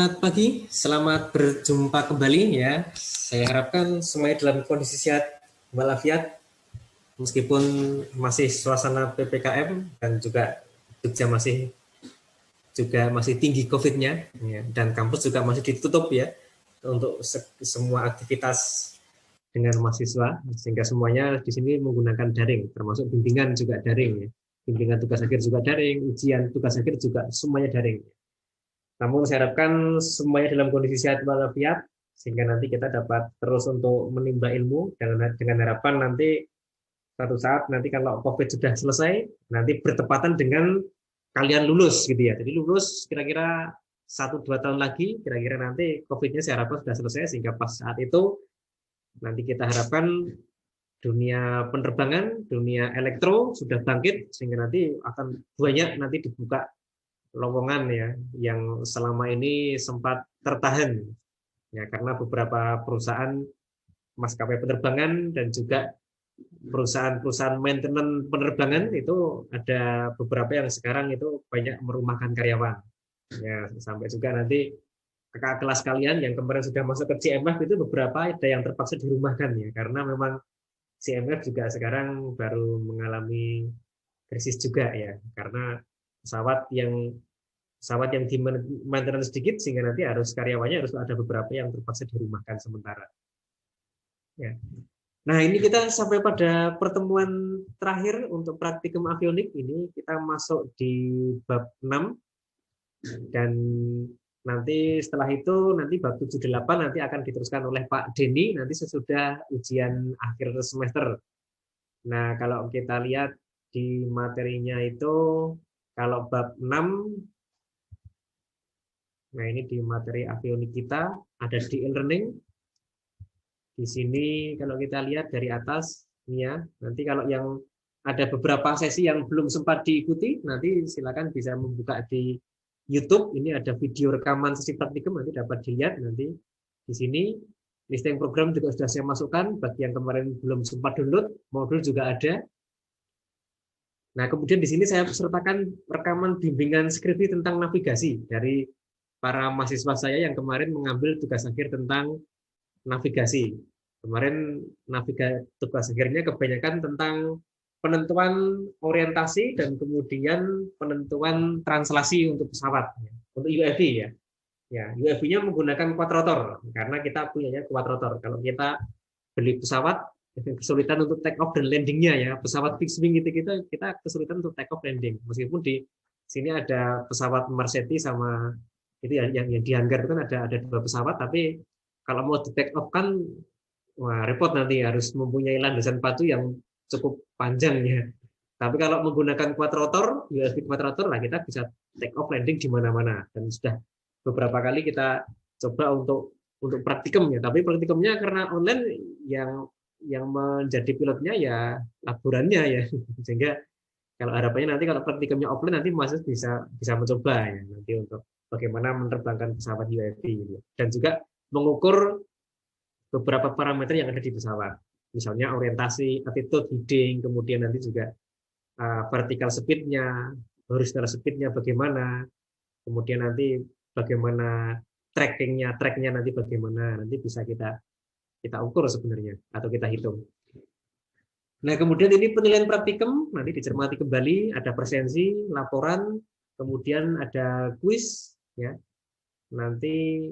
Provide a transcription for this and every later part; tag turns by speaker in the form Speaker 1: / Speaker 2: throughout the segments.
Speaker 1: Selamat pagi, selamat berjumpa kembali ya. Saya harapkan semuanya dalam kondisi sehat walafiat meskipun masih suasana PPKM dan juga Jogja masih tinggi COVID-nya ya, dan kampus juga masih ditutup ya untuk semua aktivitas dengan mahasiswa sehingga semuanya di sini menggunakan daring termasuk bimbingan juga daring ya. Bimbingan tugas akhir juga daring, ujian tugas akhir juga semuanya daring. Namun saya harapkan semuanya dalam kondisi sehat walafiat sehingga nanti kita dapat terus untuk menimba ilmu dengan harapan nanti suatu saat nanti kalau COVID sudah selesai nanti bertepatan dengan kalian lulus gitu ya. Jadi lulus kira-kira 1-2 tahun lagi kira-kira nanti COVID-nya saya harapkan sudah selesai sehingga pas saat itu nanti kita harapkan dunia penerbangan, dunia elektro sudah bangkit sehingga nanti akan banyak nanti dibuka lowongan ya yang selama ini sempat tertahan ya karena beberapa perusahaan maskapai penerbangan dan juga perusahaan-perusahaan maintenance penerbangan itu ada beberapa yang sekarang itu banyak merumahkan karyawan ya sampai juga nanti kakak kelas kalian yang kemarin sudah masuk ke CMF itu beberapa ada yang terpaksa dirumahkan ya karena memang CMF juga sekarang baru mengalami krisis juga ya karena pesawat yang di maintenance sedikit sehingga nanti harus karyawannya harus ada beberapa yang terpaksa dirumahkan sementara. Ya. Nah ini kita sampai pada pertemuan terakhir untuk praktikum avionik ini kita masuk di bab 6 dan nanti setelah itu nanti bab 7-8 nanti akan diteruskan oleh Pak Denny nanti sesudah ujian akhir semester. Nah kalau kita lihat di materinya itu kalau bab 6 nah ini di materi avionik kita ada di e-learning. Di sini kalau kita lihat dari atas ini ya, nanti kalau yang ada beberapa sesi yang belum sempat diikuti, nanti silakan bisa membuka di YouTube. Ini ada video rekaman sesi praktikum nanti dapat dilihat nanti di sini. Listing program juga sudah saya masukkan bagi yang kemarin belum sempat download, modul juga ada. Nah, kemudian di sini saya sertakan rekaman bimbingan skripsi tentang navigasi dari para mahasiswa saya yang kemarin mengambil tugas akhir tentang navigasi. Kemarin tugas akhirnya kebanyakan tentang penentuan orientasi dan kemudian penentuan translasi untuk pesawat, untuk UAV ya. Ya, UAV-nya menggunakan quadrotor karena kita punyanya quadrotor. Kalau kita beli pesawat kesulitan untuk take off dan landingnya ya. Pesawat fixed wing itu kita kesulitan untuk take off landing. Meskipun di sini ada pesawat Mercedes sama itu ya, yang di hanggar itu kan ada 2 pesawat tapi kalau mau di take off kan wah repot nanti harus mempunyai landasan patu yang cukup panjang ya. Tapi kalau menggunakan quadrotor, USB quadrotor lah kita bisa take off landing di mana-mana dan sudah beberapa kali kita coba untuk praktikum ya. Tapi praktikumnya karena online yang menjadi pilotnya ya laborannya ya. Sehingga kalau harapannya nanti kalau praktikumnya offline nanti masih bisa mencoba ya nanti untuk bagaimana menerbangkan pesawat UAV gitu. Dan juga mengukur beberapa parameter yang ada di pesawat. Misalnya orientasi, attitude, heading, kemudian nanti juga vertical speed-nya, horizontal speed-nya bagaimana, kemudian nanti bagaimana tracknya nanti bagaimana, nanti bisa kita ukur sebenarnya atau kita hitung. Nah, kemudian ini penilaian praktikum, nanti dicermati kembali, ada presensi, laporan, kemudian ada kuis, ya. Nanti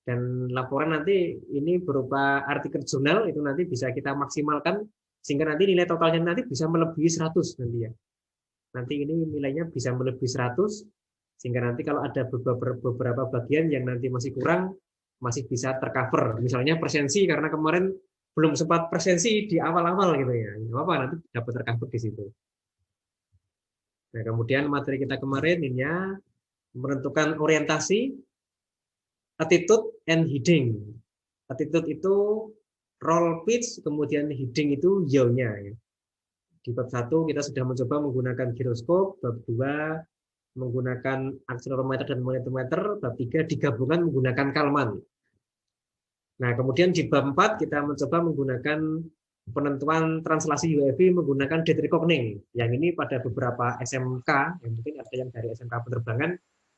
Speaker 1: dan laporan nanti ini berupa artikel jurnal itu nanti bisa kita maksimalkan sehingga nanti nilai totalnya nanti bisa melebihi 100 nanti ya. Nanti ini nilainya bisa melebihi 100 sehingga nanti kalau ada beberapa bagian yang nanti masih kurang masih bisa tercover. Misalnya presensi karena kemarin belum sempat presensi di awal-awal gitu ya. Enggak apa-apa nanti dapat tercover di situ. Nah, kemudian materi kita kemarin ini ya menentukan orientasi, attitude and heading. Attitude itu roll pitch, kemudian heading itu yaw-nya. Di bab 1 kita sudah mencoba menggunakan giroskop, bab 2 menggunakan akselerometer dan magnetometer, bab 3 digabungkan menggunakan Kalman. Nah, kemudian di bab 4 kita mencoba menggunakan penentuan translasi UAV menggunakan date reckoning. Yang ini pada beberapa SMK, yang mungkin ada yang dari SMK penerbangan,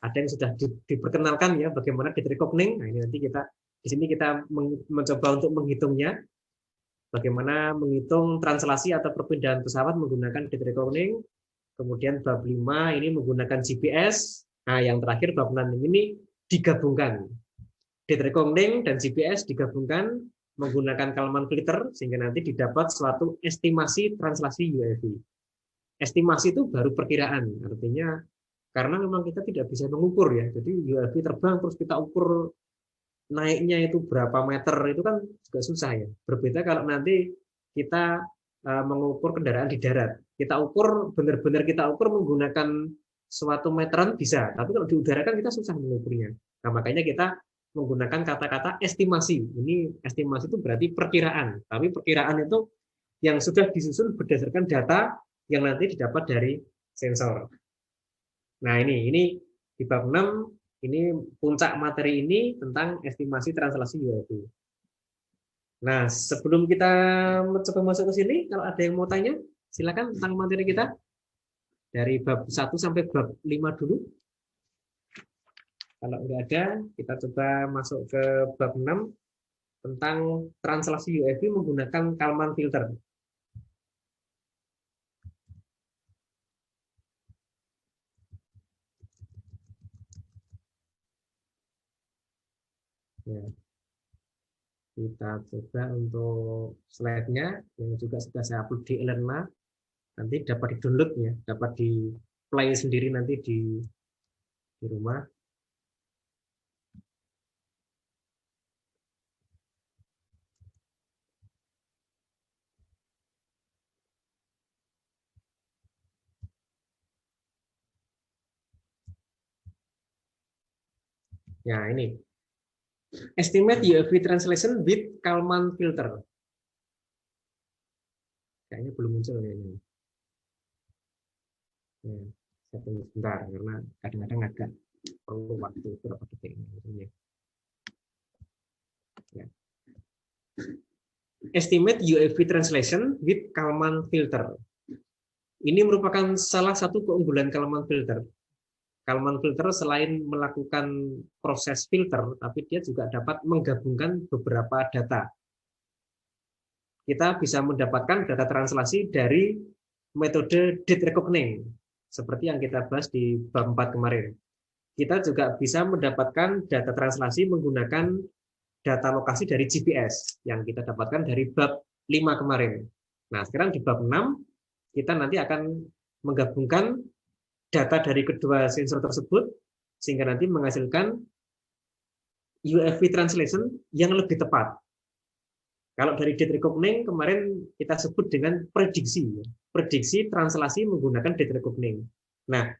Speaker 1: Ada yang sudah diperkenalkan ya bagaimana data reckoning. Nah, ini nanti kita di sini kita mencoba untuk menghitungnya. Bagaimana menghitung translasi atau perpindahan pesawat menggunakan data reckoning. Kemudian bab 5 ini menggunakan GPS. Nah, yang terakhir bab 6 ini digabungkan. Data reckoning dan GPS digabungkan menggunakan Kalman filter sehingga nanti didapat suatu estimasi translasi UAV. Estimasi itu baru perkiraan, artinya karena memang kita tidak bisa mengukur ya. Jadi UAV terbang terus kita ukur naiknya itu berapa meter, itu kan juga susah ya. Berbeda kalau nanti kita mengukur kendaraan di darat. Kita ukur, benar-benar kita ukur menggunakan suatu meteran bisa, tapi kalau di udara kan kita susah mengukurnya. Nah, makanya kita menggunakan kata-kata estimasi. Ini estimasi itu berarti perkiraan, tapi perkiraan itu yang sudah disusun berdasarkan data yang nanti didapat dari sensor. Nah, ini di bab 6 ini puncak materi ini tentang estimasi translasi UAV. Nah, sebelum kita coba masuk ke sini, kalau ada yang mau tanya, silakan tentang materi kita. Dari bab 1 sampai bab 5 dulu. Kalau nggak ada, kita coba masuk ke bab 6 tentang translasi UAV menggunakan Kalman filter. Ya. Kita coba untuk slide-nya yang juga sudah saya upload di Elena. Nanti dapat di-download ya, dapat di-play sendiri nanti di rumah. Ya, ini. Estimate UAV translation with Kalman filter. Kayaknya belum muncul ya ini. Ya, saya tunggu sebentar karena kadang-kadang agak perlu waktu beberapa detik ini. Ya. Estimate UAV translation with Kalman filter. Ini merupakan salah satu keunggulan Kalman filter. Kalman filter selain melakukan proses filter, tapi dia juga dapat menggabungkan beberapa data. Kita bisa mendapatkan data translasi dari metode data reckoning, seperti yang kita bahas di bab 4 kemarin. Kita juga bisa mendapatkan data translasi menggunakan data lokasi dari GPS, yang kita dapatkan dari bab 5 kemarin. Nah, sekarang di bab 6, kita nanti akan menggabungkan data dari kedua sensor tersebut, sehingga nanti menghasilkan UAV translation yang lebih tepat. Kalau dari data reckoning kemarin kita sebut dengan prediksi, prediksi translasi menggunakan data reckoning. Nah,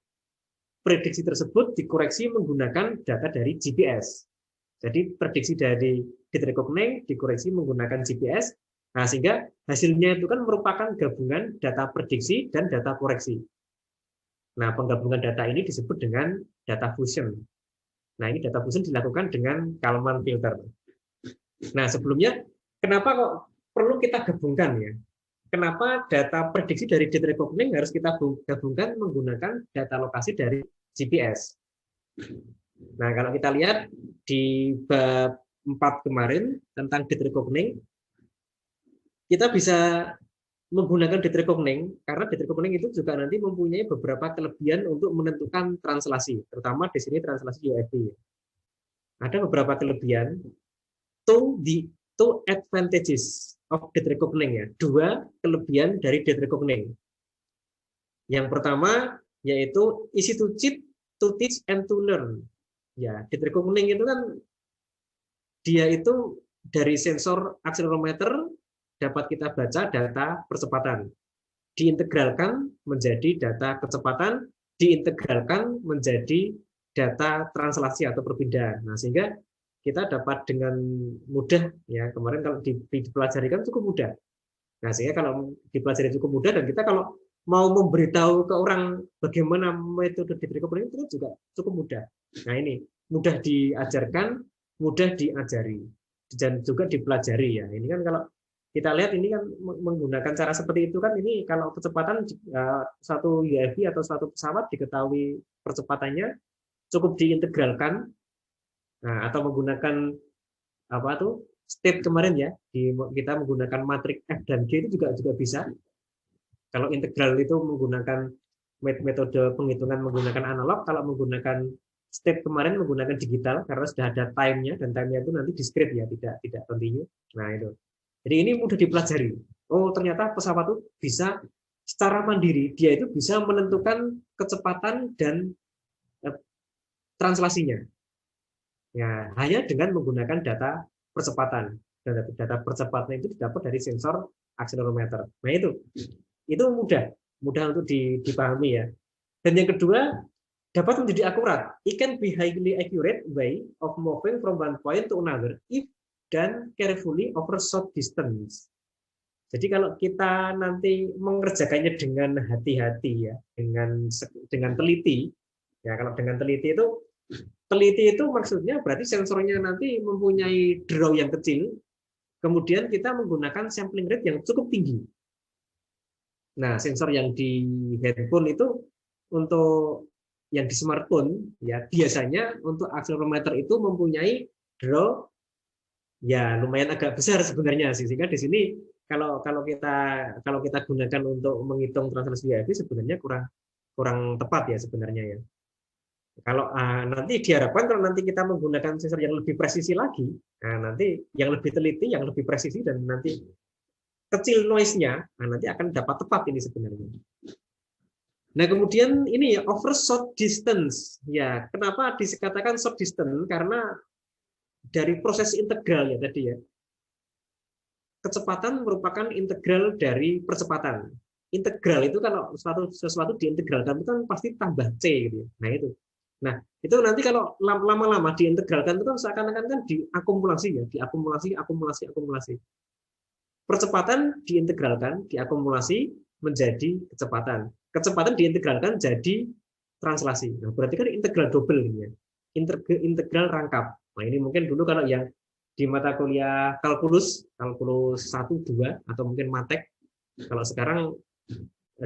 Speaker 1: prediksi tersebut dikoreksi menggunakan data dari GPS. Jadi prediksi dari data reckoning dikoreksi menggunakan GPS. Nah, sehingga hasilnya itu kan merupakan gabungan data prediksi dan data koreksi. Nah, penggabungan data ini disebut dengan data fusion. Nah, ini data fusion dilakukan dengan Kalman filter. Nah, sebelumnya kenapa kok perlu kita gabungkan ya? Kenapa data prediksi dari data reckoning harus kita gabungkan menggunakan data lokasi dari GPS? Nah, kalau kita lihat di bab 4 kemarin tentang data reckoning, kita bisa menggunakan data reckoning karena data reckoning itu juga nanti mempunyai beberapa kelebihan untuk menentukan translasi, terutama di sini translasi UAV. Ada beberapa kelebihan. Two advantages of data reckoning ya. Dua kelebihan dari data reckoning. Yang pertama yaitu easy to cheat, to teach and to learn. Ya, data reckoning itu kan dia itu dari sensor akselerometer dapat kita baca data percepatan, diintegralkan menjadi data kecepatan, diintegralkan menjadi data translasi atau perpindahan. Nah, sehingga kita dapat dengan mudah, ya kemarin kalau dipelajari kan cukup mudah. Nah, sehingga kalau dipelajari cukup mudah dan kita kalau mau memberitahu ke orang bagaimana metode data reckoning itu juga cukup mudah. Nah, ini mudah diajarkan, mudah diajari, dan juga dipelajari ya. Ini kan kalau kita lihat ini kan menggunakan cara seperti itu kan ini kalau kecepatan satu UAV atau satu pesawat diketahui percepatannya cukup diintegralkan, nah, atau menggunakan apa tuh state kemarin ya, kita menggunakan matriks F dan G itu juga bisa. Kalau integral itu menggunakan metode penghitungan menggunakan analog, kalau menggunakan state kemarin menggunakan digital karena sudah ada time-nya, dan time-nya itu nanti discrete ya, tidak continue. Nah itu. Jadi ini mudah dipelajari. Oh ternyata pesawat itu bisa secara mandiri, dia itu bisa menentukan kecepatan dan translasinya. Ya, hanya dengan menggunakan data percepatan. Dan data percepatan itu didapat dari sensor akselerometer. Nah itu mudah untuk dipahami ya. Dan yang kedua, dapat menjadi akurat. It can be highly accurate way of moving from one point to another if done carefully over short distance. Jadi kalau kita nanti mengerjakannya dengan hati-hati ya, dengan teliti, ya kalau dengan teliti itu maksudnya berarti sensornya nanti mempunyai draw yang kecil, kemudian kita menggunakan sampling rate yang cukup tinggi. Nah, sensor yang di handphone itu untuk yang di smartphone ya biasanya untuk akselerometer itu mempunyai draw ya lumayan agak besar sebenarnya sih, sehingga di sini kalau kita gunakan untuk menghitung translasi WiFi sebenarnya kurang tepat ya sebenarnya ya. Kalau nanti diharapkan kalau nanti kita menggunakan sensor yang lebih presisi lagi, nah nanti yang lebih teliti, yang lebih presisi dan nanti kecil noise-nya, nah nanti akan dapat tepat ini sebenarnya. Nah kemudian ini ya over short distance, ya kenapa dikatakan short distance? Karena dari proses integral ya tadi ya, kecepatan merupakan integral dari percepatan. Integral itu kalau sesuatu diintegralkan itu kan pasti tambah c gitu. Nah itu. Nah, itu nanti kalau lama-lama diintegralkan itu kan seakan-akan kan diakumulasi ya, akumulasi. Percepatan diintegralkan, diakumulasi menjadi kecepatan. Kecepatan diintegralkan jadi translasi. Nah, berarti kan integral double ya. Integral rangkap. Nah, ini mungkin dulu kalau yang di mata kuliah kalkulus 1, 2 atau mungkin matek. Kalau sekarang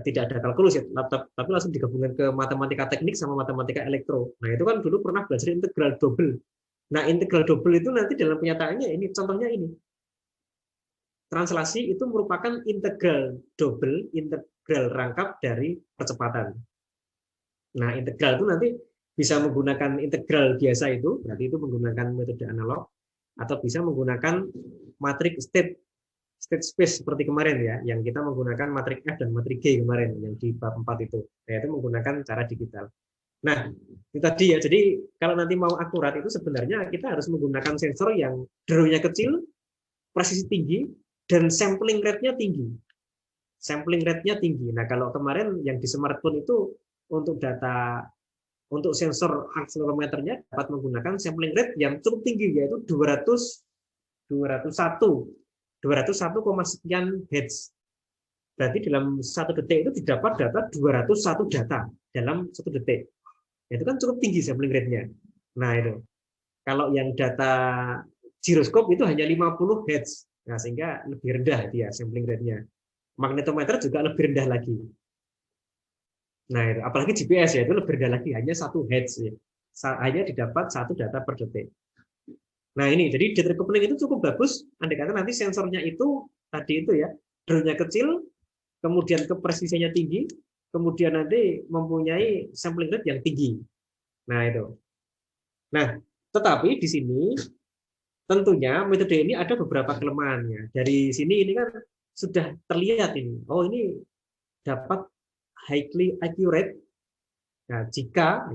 Speaker 1: tidak ada kalkulus ya, tapi langsung digabungkan ke matematika teknik sama matematika elektro. Nah, itu kan dulu pernah belajar integral double. Nah, integral double itu nanti dalam kenyataannya ini contohnya ini. Translasi itu merupakan integral double, integral rangkap dari percepatan. Nah, integral itu nanti bisa menggunakan integral biasa itu, berarti itu menggunakan metode analog, atau bisa menggunakan matriks state space seperti kemarin ya, yang kita menggunakan matriks F dan matriks G kemarin yang di bab 4 itu, yaitu menggunakan cara digital. Nah, itu tadi ya. Jadi kalau nanti mau akurat itu sebenarnya kita harus menggunakan sensor yang draw-nya kecil, presisi tinggi, dan sampling rate-nya tinggi. Sampling rate-nya tinggi. Nah, kalau kemarin yang di smartphone itu untuk data untuk sensor akselerometernya dapat menggunakan sampling rate yang cukup tinggi yaitu 201, sekian hertz. Berarti dalam 1 detik itu didapat data 201 data dalam 1 detik. Itu kan cukup tinggi sampling rate-nya. Nah, itu. Kalau yang data giroskop itu hanya 50 hertz. Nah, sehingga lebih rendah dia sampling rate-nya. Magnetometer juga lebih rendah lagi. Nah, itu. Apalagi GPS ya, itu lebih rendah lagi, hanya 1 hertz ya. Hanya didapat 1 data per detik. Nah ini, jadi data coupling itu cukup bagus, andai kata nanti sensornya itu, tadi itu ya, draw-nya kecil, kemudian kepresisiannya tinggi, kemudian nanti mempunyai sampling rate yang tinggi. Nah itu. Nah, tetapi di sini, tentunya metode ini ada beberapa kelemahannya. Dari sini ini kan sudah terlihat ini, oh ini dapat highly accurate. Nah, jika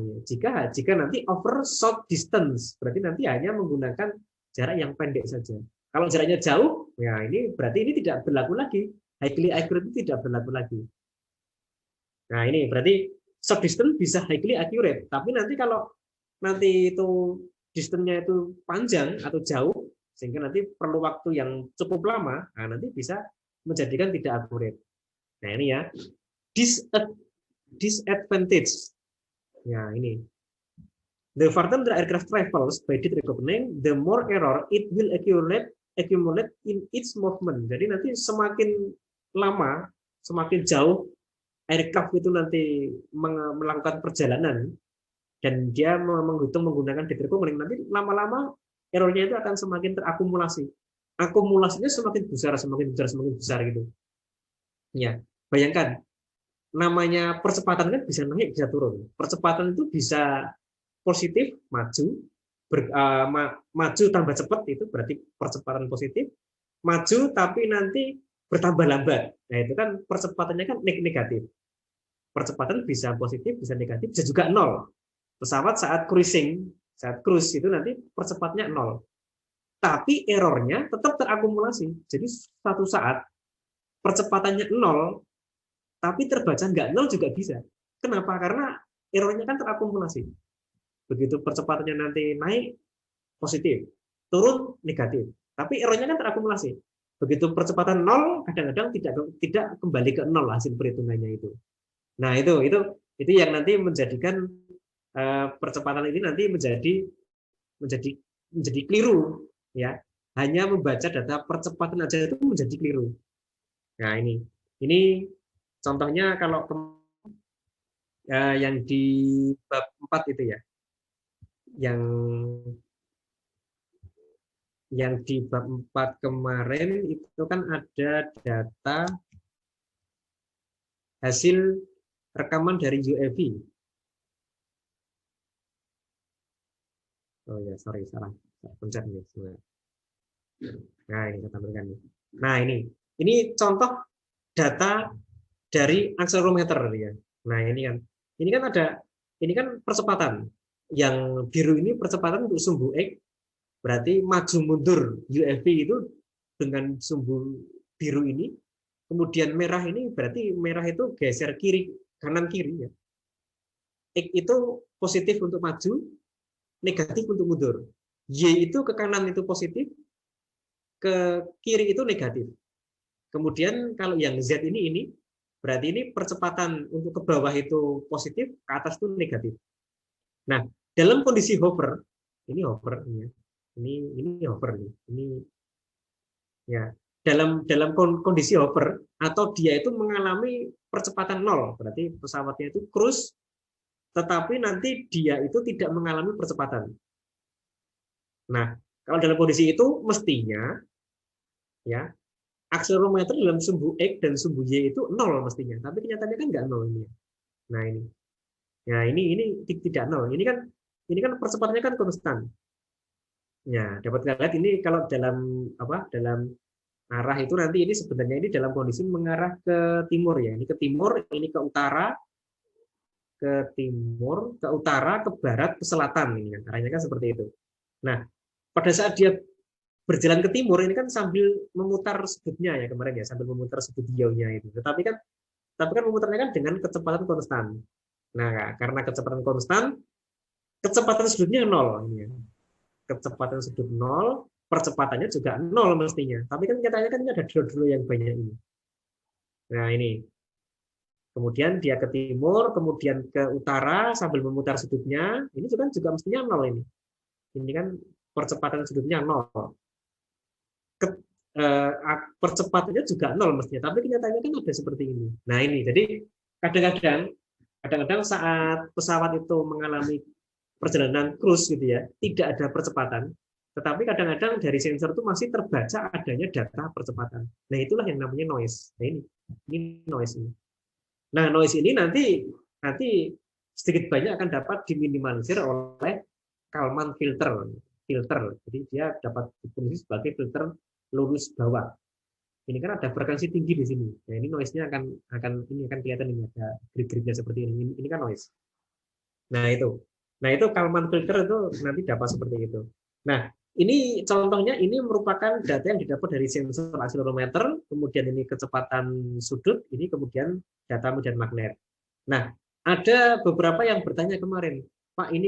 Speaker 1: nanti over short distance, berarti nanti hanya menggunakan jarak yang pendek saja. Kalau jaraknya jauh, ya ini berarti ini tidak berlaku lagi. Highly accurate itu tidak berlaku lagi. Nah, ini berarti short distance bisa highly accurate, tapi nanti kalau nanti itu distance-nya itu panjang atau jauh, sehingga nanti perlu waktu yang cukup lama, nah nanti bisa menjadikan tidak accurate. Nah, ini ya. Disadvantage. Ya, ini. The further the aircraft travels by data coupling, the more error it will accumulate in its movement. Jadi nanti semakin lama, semakin jauh aircraft itu nanti melakukan perjalanan, dan dia menghitung menggunakan degree Kummeling, nanti lama-lama errornya itu akan semakin terakumulasi. Akumulasinya semakin besar, semakin besar, semakin besar gitu. Ya, bayangkan namanya percepatan kan bisa naik, bisa turun. Percepatan itu bisa positif, maju, maju tambah cepat itu berarti percepatan positif. Maju tapi nanti bertambah lambat. Nah, itu kan percepatannya kan negatif. Percepatan bisa positif, bisa negatif, bisa juga nol. Pesawat saat cruising, saat cruise itu nanti percepatnya nol. Tapi errornya tetap terakumulasi. Jadi suatu saat percepatannya nol, tapi terbaca nggak nol juga bisa. Kenapa? Karena errornya kan terakumulasi. Begitu percepatannya nanti naik, positif. Turun, negatif. Tapi errornya kan terakumulasi. Begitu percepatan nol, kadang-kadang tidak kembali ke nol hasil perhitungannya itu. Nah, itu yang nanti menjadikan percepatan ini nanti menjadi keliru, ya. Hanya membaca data percepatan aja itu menjadi keliru. Nah, ini contohnya kalau yang di bab 4 itu ya. Yang di bab 4 kemarin itu kan ada data hasil rekaman dari UAV. Oh ya, sorry, salah pencet nih. Nah, ini saya tampilkan nih. Nah, ini contoh data dari akselerometer ya. Nah, ini kan percepatan. Yang biru ini percepatan untuk sumbu X, berarti maju mundur UAV itu dengan sumbu biru ini. Kemudian merah ini berarti merah itu geser kiri, kanan kiri ya. X itu positif untuk maju, negatif untuk mundur. Y itu ke kanan itu positif, ke kiri itu negatif. Kemudian kalau yang Z ini berarti ini percepatan untuk ke bawah itu positif, ke atas itu negatif. Nah, dalam kondisi hover, ini hover ya. Ini hover nih. Ini ya. Dalam kondisi hover atau dia itu mengalami percepatan nol, berarti pesawatnya itu cruise tetapi nanti dia itu tidak mengalami percepatan. Nah, kalau dalam kondisi itu mestinya ya akselerometer dalam sumbu X dan sumbu Y itu nol mestinya, tapi kenyataannya kan nggak nol ini. Nah, ini tidak nol. Ini kan percepatannya kan konstan. Ya, dapat kita lihat ini kalau dalam arah itu nanti ini sebenarnya ini dalam kondisi mengarah ke timur ya. Ini ke timur, ini ke utara, ke timur, ke utara, ke barat, ke selatan ini kan. Arahnya kan seperti itu. Nah, pada saat dia berjalan ke timur ini kan sambil memutar sudutnya ya kemarin ya, sambil memutar sudut diaunya itu. Tapi kan memutarnya kan dengan kecepatan konstan. Nah, karena kecepatan konstan, kecepatan sudutnya nol ini ya. Kecepatan sudut nol, percepatannya juga nol mestinya. Tapi kan nyatanya kan ini ada dulu yang banyak ini. Nah, ini. Kemudian dia ke timur, kemudian ke utara sambil memutar sudutnya. Ini juga mestinya nol ini. Ini kan percepatan sudutnya nol. Percepatannya juga nol mestinya. Tapi kenyataannya kan ada seperti ini. Nah, ini. Jadi kadang-kadang saat pesawat itu mengalami perjalanan cruise gitu ya, tidak ada percepatan, tetapi kadang-kadang dari sensor itu masih terbaca adanya data percepatan. Nah, itulah yang namanya noise. Nah, ini noise ini. Nah, noise ini nanti sedikit banyak akan dapat diminimalisir oleh Kalman filter. Jadi dia dapat difungsi sebagai filter lurus bawah. Ini kan ada frekuensi tinggi di sini. Nah, ini noise-nya akan kelihatan ini ada grid-gridnya seperti ini. Ini kan noise. Nah, itu Kalman filter itu nanti dapat seperti itu. Nah, ini contohnya ini merupakan data yang didapat dari sensor akselerometer, kemudian ini kecepatan sudut, ini kemudian data medan magnet. Nah, ada beberapa yang bertanya kemarin, Pak, ini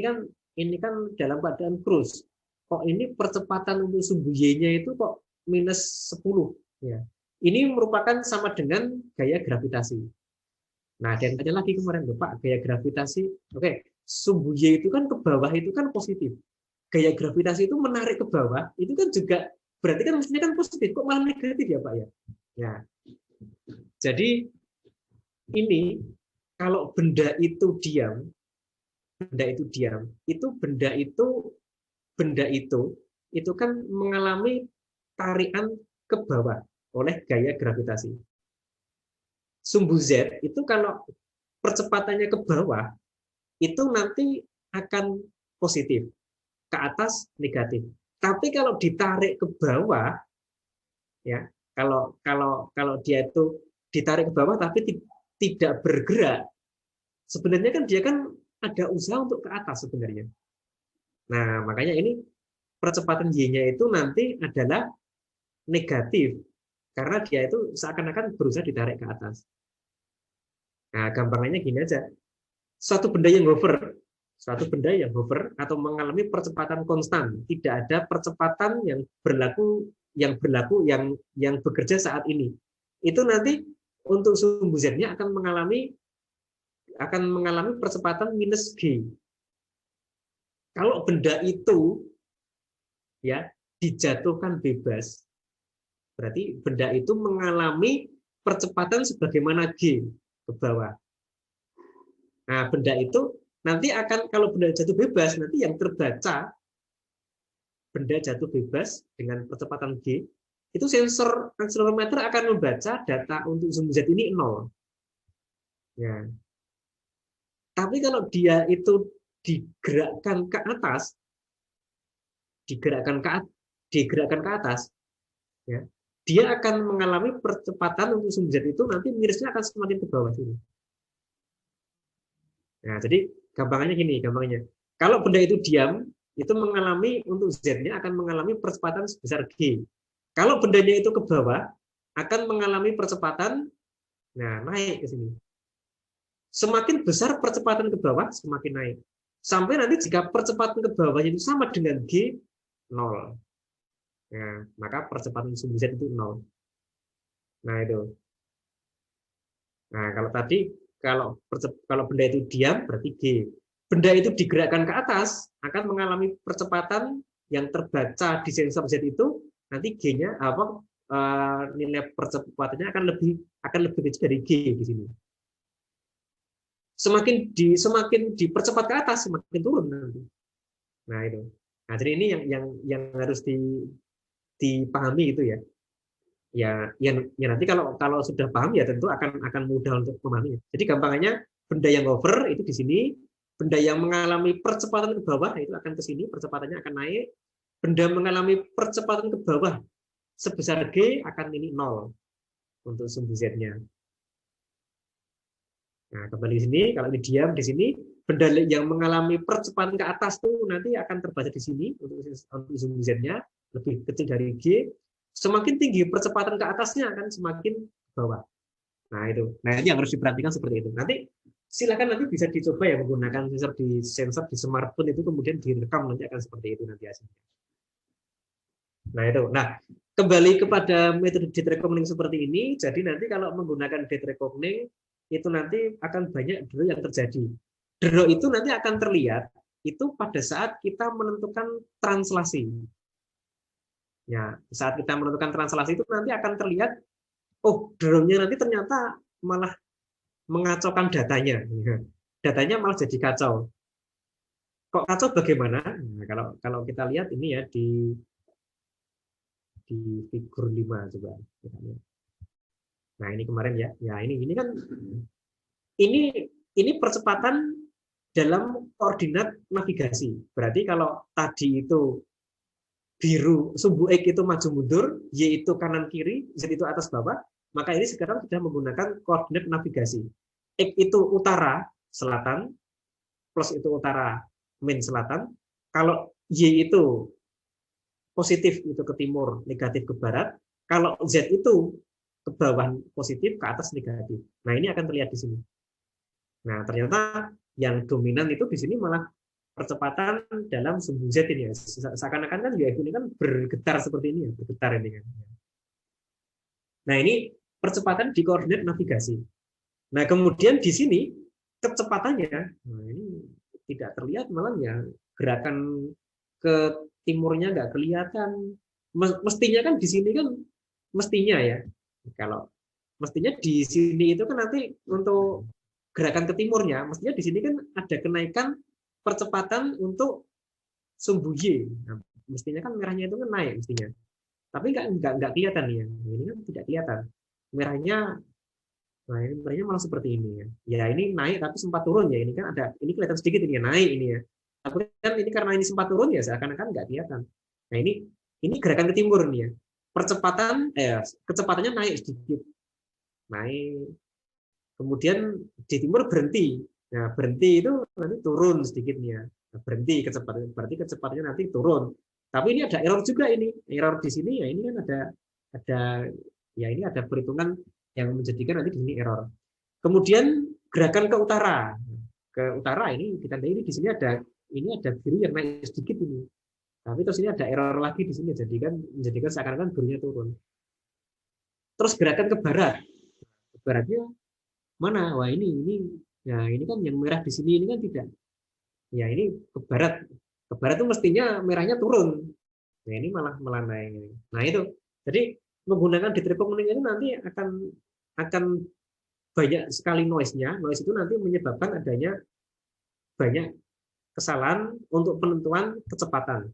Speaker 1: kan dalam keadaan cruise. Kok ini percepatan untuk sumbu Y-nya itu kok minus 10 ya. Ini merupakan sama dengan gaya gravitasi. Nah, ada yang tanya lagi kemarin, Pak, gaya gravitasi. Oke, sumbu Y itu kan ke bawah itu kan positif. Gaya gravitasi itu menarik ke bawah, itu kan juga berarti kan mestinya kan positif. Kok malah negatif ya, Pak ya? Ya. Jadi ini kalau benda itu diam, benda itu diam, itu benda itu kan mengalami tarikan ke bawah oleh gaya gravitasi. Sumbu Z itu kalau percepatannya ke bawah itu nanti akan positif, ke atas negatif. Tapi kalau ditarik ke bawah, ya, kalau dia itu ditarik ke bawah tapi tidak bergerak, sebenarnya kan dia kan ada usaha untuk ke atas sebenarnya. Nah, makanya ini percepatan Y-nya itu nanti adalah negatif karena dia itu seakan-akan berusaha ditarik ke atas. Nah, gampangnya gini aja. Suatu benda yang hover atau mengalami percepatan konstan, tidak ada percepatan yang bekerja saat ini. Itu nanti untuk sumbu Z-nya akan mengalami percepatan minus G. Kalau benda itu ya dijatuhkan bebas, berarti benda itu mengalami percepatan sebagaimana G ke bawah. Nah, benda itu nanti akan, kalau benda jatuh bebas, nanti yang terbaca benda jatuh bebas dengan percepatan G, itu sensor akselerometer akan membaca data untuk sumbu Z ini 0. Ya. Tapi kalau dia itu digerakkan ke atas, digerakkan ke atas, ya, dia akan mengalami percepatan untuk sumbu Z itu nanti minusnya akan semakin ke bawah sini. Nah, jadi gampangnya gini, kalau benda itu diam, itu mengalami untuk Z-nya akan mengalami percepatan sebesar G. Kalau bendanya itu ke bawah, akan mengalami percepatan, nah, naik ke sini. Semakin besar percepatan ke bawah, semakin naik. Sampai nanti jika percepatan ke bawahnya itu sama dengan G, 0. Nah, maka percepatan sumbu Z itu 0. Nah, itu. Nah, kalau tadi, kalau benda itu diam, berarti G. Benda itu digerakkan ke atas, akan mengalami percepatan yang terbaca di sensor Z itu, nanti G-nya, nilai percepatannya akan lebih kecil dari G di sini. Semakin dipercepat ke atas, semakin turun nanti. Nah, itu. Nah, jadi ini yang harus dipahami itu ya. Ya nanti kalau sudah paham ya tentu akan mudah untuk memahami. Jadi gampangnya benda yang hover itu di sini, benda yang mengalami percepatan ke bawah itu akan ke sini, percepatannya akan naik. Benda mengalami percepatan ke bawah sebesar G akan ini 0 untuk sumbu Z-nya. Nah, kembali sini, kalau ini diam di sini, benda yang mengalami percepatan ke atas tuh nanti akan terbaca di sini untuk sumbu Z-nya lebih kecil dari G. Semakin tinggi percepatan ke atasnya akan semakin bawah. Nah, itu. Nah, ini yang harus diperhatikan seperti itu. Nanti silakan nanti bisa dicoba ya menggunakan sensor di smartphone itu kemudian direkam nanti akan seperti itu nanti hasilnya. Nah, itu. Nah, kembali kepada metode date reckoning seperti ini, jadi nanti kalau menggunakan date reckoning itu nanti akan banyak draw yang terjadi. Draw itu nanti akan terlihat itu pada saat kita menentukan translasi. Ya, saat kita menentukan translasi itu nanti akan terlihat, oh, draw-nya nanti ternyata malah mengacaukan datanya. Datanya malah jadi kacau. Kok kacau bagaimana? Nah, kalau kita lihat ini ya di figur 5 coba. Nah, ini kemarin ya. Ya, ini kan ini percepatan dalam koordinat navigasi. Berarti kalau tadi itu biru sumbu X itu maju mundur, Y itu kanan kiri, Z itu atas bawah, maka ini sekarang sudah menggunakan koordinat navigasi. X itu utara selatan, plus itu utara min selatan. Kalau Y itu positif itu ke timur, negatif ke barat. Kalau Z itu ke bawah positif, ke atas negatif. Nah, ini akan terlihat di sini. Nah, ternyata yang dominan itu di sini malah percepatan dalam sumbu Z ini ya. Seakan-akan kan UFO ini kan bergetar seperti ini ya, bergetar ini kan. Nah, ini percepatan di koordinat navigasi. Nah, kemudian di sini kecepatannya, nah ini tidak terlihat malah ya, gerakan ke timurnya nggak kelihatan. Mestinya kan di sini kan mestinya ya. Kalau mestinya di sini itu kan nanti untuk gerakan ke timurnya, mestinya di sini kan ada kenaikan percepatan untuk sumbu Y. Nah, mestinya kan merahnya itu kan naik mestinya. Tapi nggak kelihatan ya. Ini kan tidak kelihatan. Merahnya, nah ini merahnya malah seperti ini ya. Ya ini naik tapi sempat turun ya. Ini kan ada, ini kelihatan sedikit ini ya, naik ini ya. Tapi kan ini karena ini sempat turun ya seakan-akan nggak kelihatan. Nah ini gerakan ke timur nih ya. Kecepatannya naik sedikit. Naik. Kemudian di timur berhenti. Nah, berhenti itu nanti turun sedikitnya. Nah, berhenti kecepatan, berarti kecepatannya nanti turun. Tapi ini ada error juga ini. Error di sini ya ini kan ada ya ini ada perhitungan yang menjadikan nanti di sini error. Kemudian gerakan ke utara. Ke utara ini ditandai ini di sini ada biru yang naik sedikit ini. Tapi terus ini ada error lagi di sini menjadikan seakan-akan birunya turun. Terus gerakan ke barat. Ke baratnya mana? Wah ini ya ini kan yang merah di sini ini kan tidak. Ya ini ke barat. Ke barat itu mestinya merahnya turun. Nah ini malah naik. Nah itu. Jadi menggunakan determining itu nanti akan banyak sekali noise-nya. Noise itu nanti menyebabkan adanya banyak kesalahan untuk penentuan kecepatan.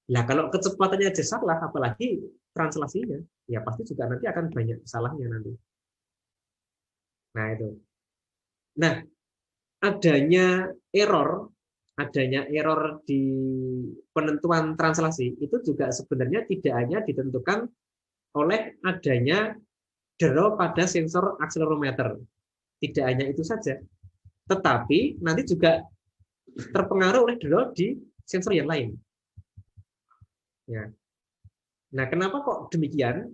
Speaker 1: Nah kalau kecepatannya aja salah, apalagi translasinya, ya pasti juga nanti akan banyak salahnya nanti. Nah itu. Nah adanya error di penentuan translasi itu juga sebenarnya tidak hanya ditentukan oleh adanya draw pada sensor akselerometer. Tidak hanya itu saja, tetapi nanti juga terpengaruh oleh draw di sensor yang lain. Ya. Nah, kenapa kok demikian?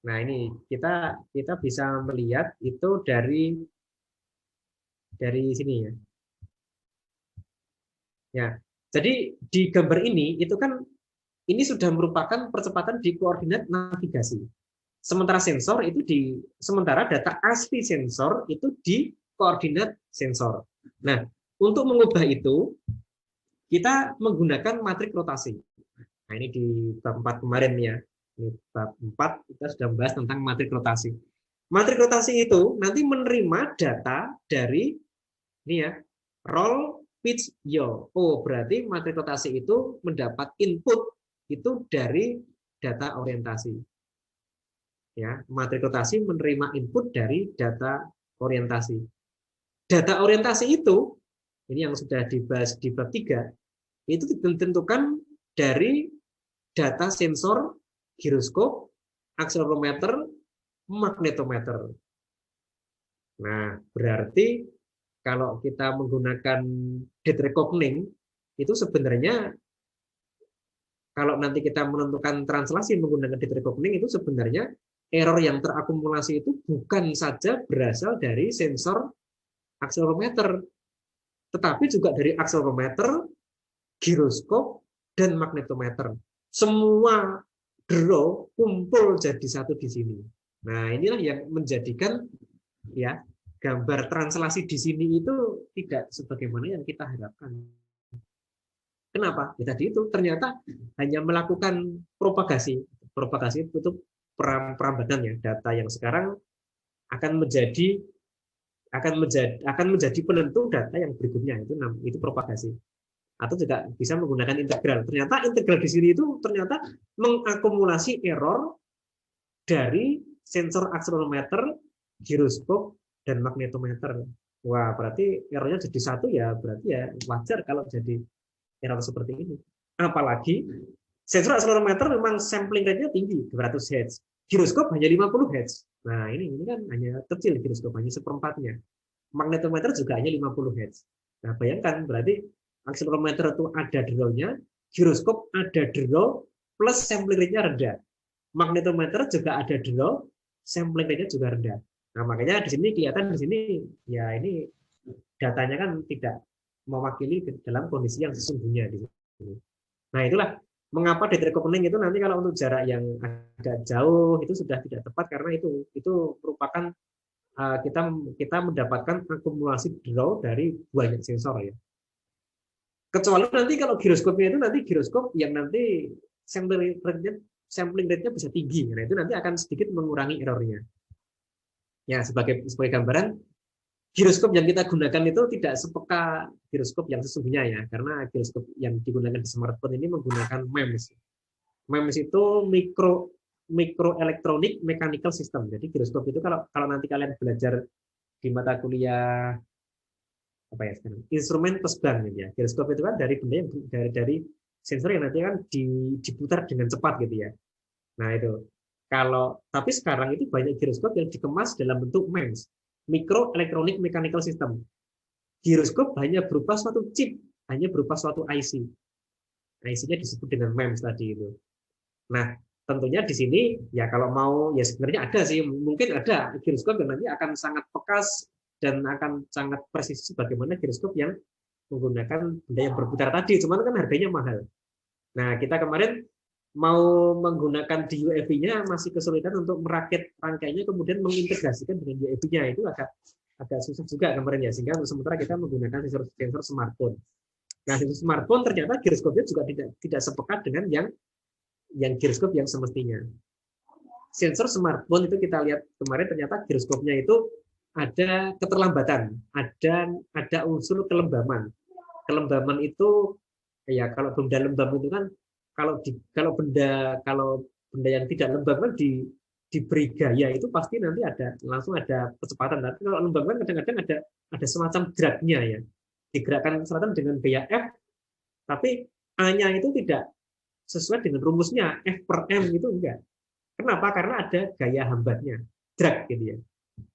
Speaker 1: Nah, ini kita bisa melihat itu dari sini ya. Ya. Jadi di gambar ini itu kan ini sudah merupakan percepatan di koordinat navigasi. Sementara sementara data asli sensor itu di koordinat sensor. Nah, untuk mengubah itu kita menggunakan matrik rotasi. Nah, ini di bab 4 kemarin ya. Ini bab 4 kita sudah membahas tentang matrik rotasi. Matrik rotasi itu nanti menerima data dari ini ya, roll, pitch, yaw. Oh, berarti matrik rotasi itu mendapat input itu dari data orientasi. Ya, matrik rotasi menerima input dari data orientasi. Data orientasi itu ini yang sudah dibahas di bab 3 itu ditentukan dari data sensor giroskop, akselerometer, magnetometer. Nah, berarti kalau kita menggunakan date reckoning itu sebenarnya kalau nanti kita menentukan translasi menggunakan date reckoning itu sebenarnya error yang terakumulasi itu bukan saja berasal dari sensor akselerometer, tetapi juga dari akselerometer, giroskop, dan magnetometer. Semua draw kumpul jadi satu di sini. Nah, inilah yang menjadikan ya gambar translasi di sini itu tidak sebagaimana yang kita harapkan. Kenapa? Ya tadi itu ternyata hanya melakukan propagasi. Propagasi itu perambanan ya. Data yang sekarang akan menjadi penentu data yang berikutnya itu propagasi. Atau juga bisa menggunakan integral. Ternyata integral di sini itu ternyata mengakumulasi error dari sensor akselerometer, giroskop, dan magnetometer. Wah, berarti errornya jadi satu ya, berarti ya wajar kalau jadi error seperti ini. Apalagi sensor akselerometer memang sampling rate-nya tinggi, 200 Hz. Giroskop hanya 50 Hz. Nah, ini kan hanya kecil giroskop, hanya seperempatnya. Magnetometer juga hanya 50 Hz. Nah, bayangkan berarti akselerometer itu ada draw-nya, giroskop ada draw, plus sampling rate-nya rendah. Magnetometer juga ada draw, sampling rate-nya juga rendah. Nah, makanya di sini kelihatan di sini ya ini datanya kan tidak mewakili dalam kondisi yang sesungguhnya di sini. Nah, itulah mengapa date reckoning itu nanti kalau untuk jarak yang agak jauh itu sudah tidak tepat karena itu merupakan kita mendapatkan akumulasi draw dari banyak sensor ya. Kecuali nanti kalau giroskopnya itu nanti giroskop yang nanti sampling rate-nya bisa tinggi. Nah, itu nanti akan sedikit mengurangi errornya. Ya, sebagai gambaran giroskop yang kita gunakan itu tidak sepeka giroskop yang sesungguhnya ya, karena giroskop yang digunakan di smartphone ini menggunakan MEMS. MEMS itu microelectronic mechanical system. Jadi giroskop itu kalau kalau nanti kalian belajar di mata kuliah apa ya sekarang, instrumen pesbang gitu ya. Giroskop itu kan dari benda yang dari sensor yang nanti kan diputar dengan cepat gitu ya. Nah itu. Kalau tapi sekarang itu banyak giroskop yang dikemas dalam bentuk MEMS, microelectronic mechanical system. Giroskop hanya berupa suatu chip, hanya berupa suatu IC. IC-nya disebut dengan MEMS tadi itu. Nah, tentunya di sini ya kalau mau ya sebenarnya ada sih, mungkin ada giroskop yang nanti akan sangat pekas dan akan sangat presisi sebagaimana giroskop yang menggunakan benda yang berputar tadi, cuman kan harganya mahal. Nah, kita kemarin mau menggunakan di UEFI-nya masih kesulitan untuk merakit rangkaiannya kemudian mengintegrasikan dengan UEFI-nya, itu agak susah juga kemarin ya, sehingga sementara kita menggunakan sensor smartphone. Nah, sensor smartphone ternyata giroskopnya juga tidak sepekat dengan yang giroskop yang semestinya. Sensor smartphone itu kita lihat kemarin ternyata giroskopnya itu ada keterlambatan, ada unsur kelembaman. Kelembaman itu ya kalau benda lembab itu kan kalau benda yang tidak lembab kan diberi gaya itu pasti nanti langsung ada kecepatan. Tapi kalau lembab kan kadang-kadang ada semacam drag-nya ya. Digerakkan selatan dengan gaya F, tapi A-nya itu tidak sesuai dengan rumusnya F per M itu enggak. Kenapa? Karena ada gaya hambatnya, drag gitu ya.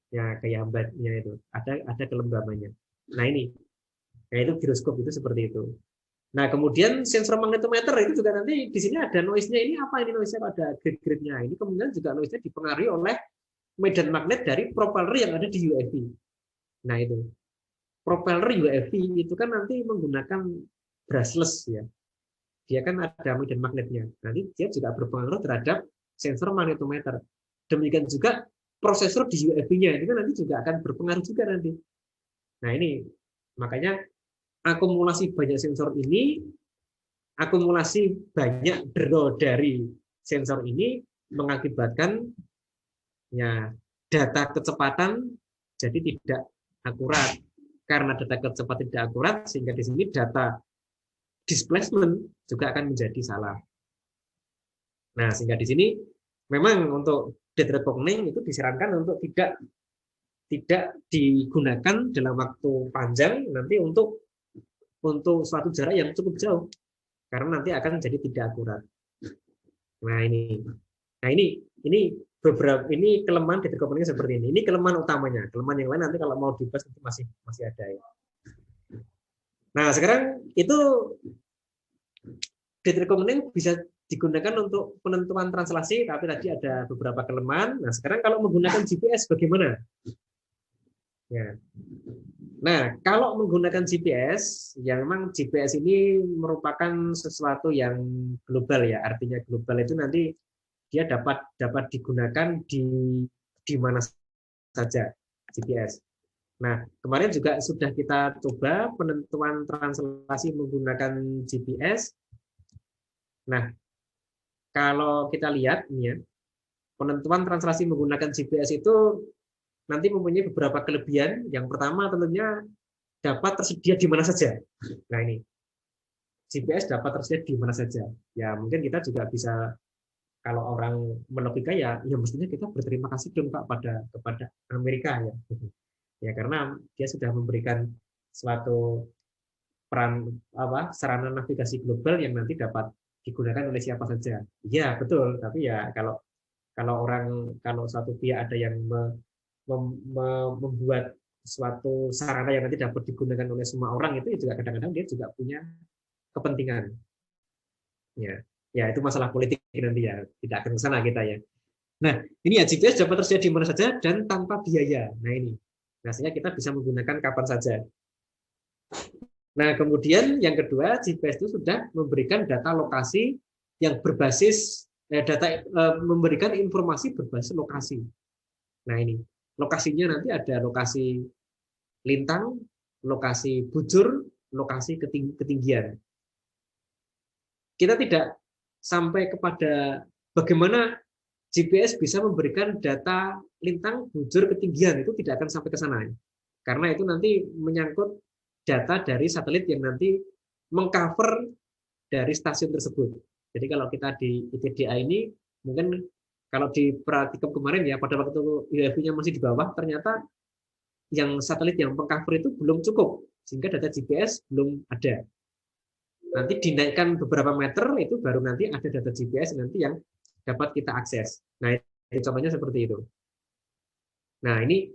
Speaker 1: Ya gaya hambatnya itu ada kelembabannya. Nah ini, itu giroskop itu seperti itu. Nah, kemudian sensor magnetometer itu juga nanti di sini ada noise-nya. Ini apa ini noise-nya? Ada grid-gridnya. Ini kemudian juga noise-nya dipengaruhi oleh medan magnet dari propeller yang ada di UEFI. Nah, itu. Propeller UEFI itu kan nanti menggunakan brushless ya. Dia kan ada medan magnetnya. Nanti dia juga berpengaruh terhadap sensor magnetometer. Demikian juga prosesor di UEFI-nya. Ini kan nanti juga akan berpengaruh juga nanti. Nah, ini makanya akumulasi banyak sensor ini, akumulasi banyak draw dari sensor ini mengakibatkan ya data kecepatan jadi tidak akurat. Karena data kecepatan tidak akurat, sehingga di sini data displacement juga akan menjadi salah. Nah, sehingga di sini memang untuk dead reckoning itu disarankan untuk tidak digunakan dalam waktu panjang nanti untuk suatu jarak yang cukup jauh, karena nanti akan jadi tidak akurat. Nah ini beberapa ini kelemahan dead reckoning seperti ini. Ini kelemahan utamanya. Kelemahan yang lain nanti kalau mau dibahas nanti masih ada ya. Nah sekarang itu dead reckoning bisa digunakan untuk penentuan translasi, tapi tadi ada beberapa kelemahan. Nah sekarang kalau menggunakan GPS bagaimana? Ya. Nah, kalau menggunakan GPS, ya memang GPS ini merupakan sesuatu yang global ya. Artinya global itu nanti dia dapat digunakan di mana saja GPS. Nah, kemarin juga sudah kita coba penentuan translasi menggunakan GPS. Nah, kalau kita lihat nih ya, penentuan translasi menggunakan GPS itu nanti mempunyai beberapa kelebihan. Yang pertama tentunya dapat tersedia di mana saja. Nah ini, GPS dapat tersedia di mana saja. Ya mungkin kita juga bisa, kalau orang melogika ya mestinya kita berterima kasih dong Pak kepada Amerika ya. Ya karena dia sudah memberikan suatu peran sarana navigasi global yang nanti dapat digunakan oleh siapa saja. Iya betul, tapi ya kalau suatu pihak ada yang membuat suatu sarana yang nanti dapat digunakan oleh semua orang, itu juga kadang-kadang dia juga punya kepentingan. Ya itu masalah politik nanti ya, tidak akan ke sana kita ya. Nah, ini ya GPS dapat tersedia di mana saja dan tanpa biaya. Nah ini, sehingga kita bisa menggunakan kapan saja. Nah, kemudian yang kedua, GPS itu sudah memberikan data lokasi yang berbasis memberikan informasi berbasis lokasi. Nah ini, lokasinya nanti ada lokasi lintang, lokasi bujur, lokasi ketinggian. Kita tidak sampai kepada bagaimana GPS bisa memberikan data lintang, bujur, ketinggian, itu tidak akan sampai ke sana. Karena itu nanti menyangkut data dari satelit yang nanti mengcover dari stasiun tersebut. Jadi kalau kita di ITDA ini, mungkin kalau di praktikum kemarin ya, pada waktu UAV-nya masih di bawah, ternyata yang satelit yang mengcover itu belum cukup, sehingga data GPS belum ada. Nanti dinaikkan beberapa meter, itu baru nanti ada data GPS nanti yang dapat kita akses. Nah, itu contohnya seperti itu. Nah, ini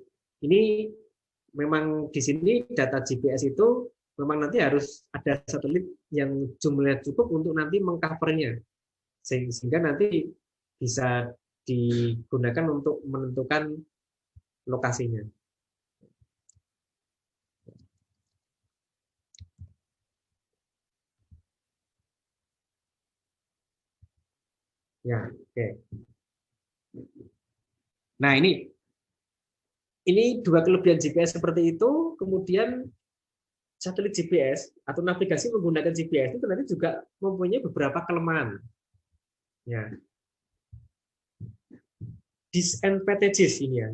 Speaker 1: memang di sini data GPS itu memang nanti harus ada satelit yang jumlahnya cukup untuk nanti mengcovernya, sehingga nanti bisa digunakan untuk menentukan lokasinya. Ya, oke. Nah, ini dua kelebihan GPS seperti itu. Kemudian satelit GPS atau navigasi menggunakan GPS itu nanti juga mempunyai beberapa kelemahan. Ya, disadvantages ini ya.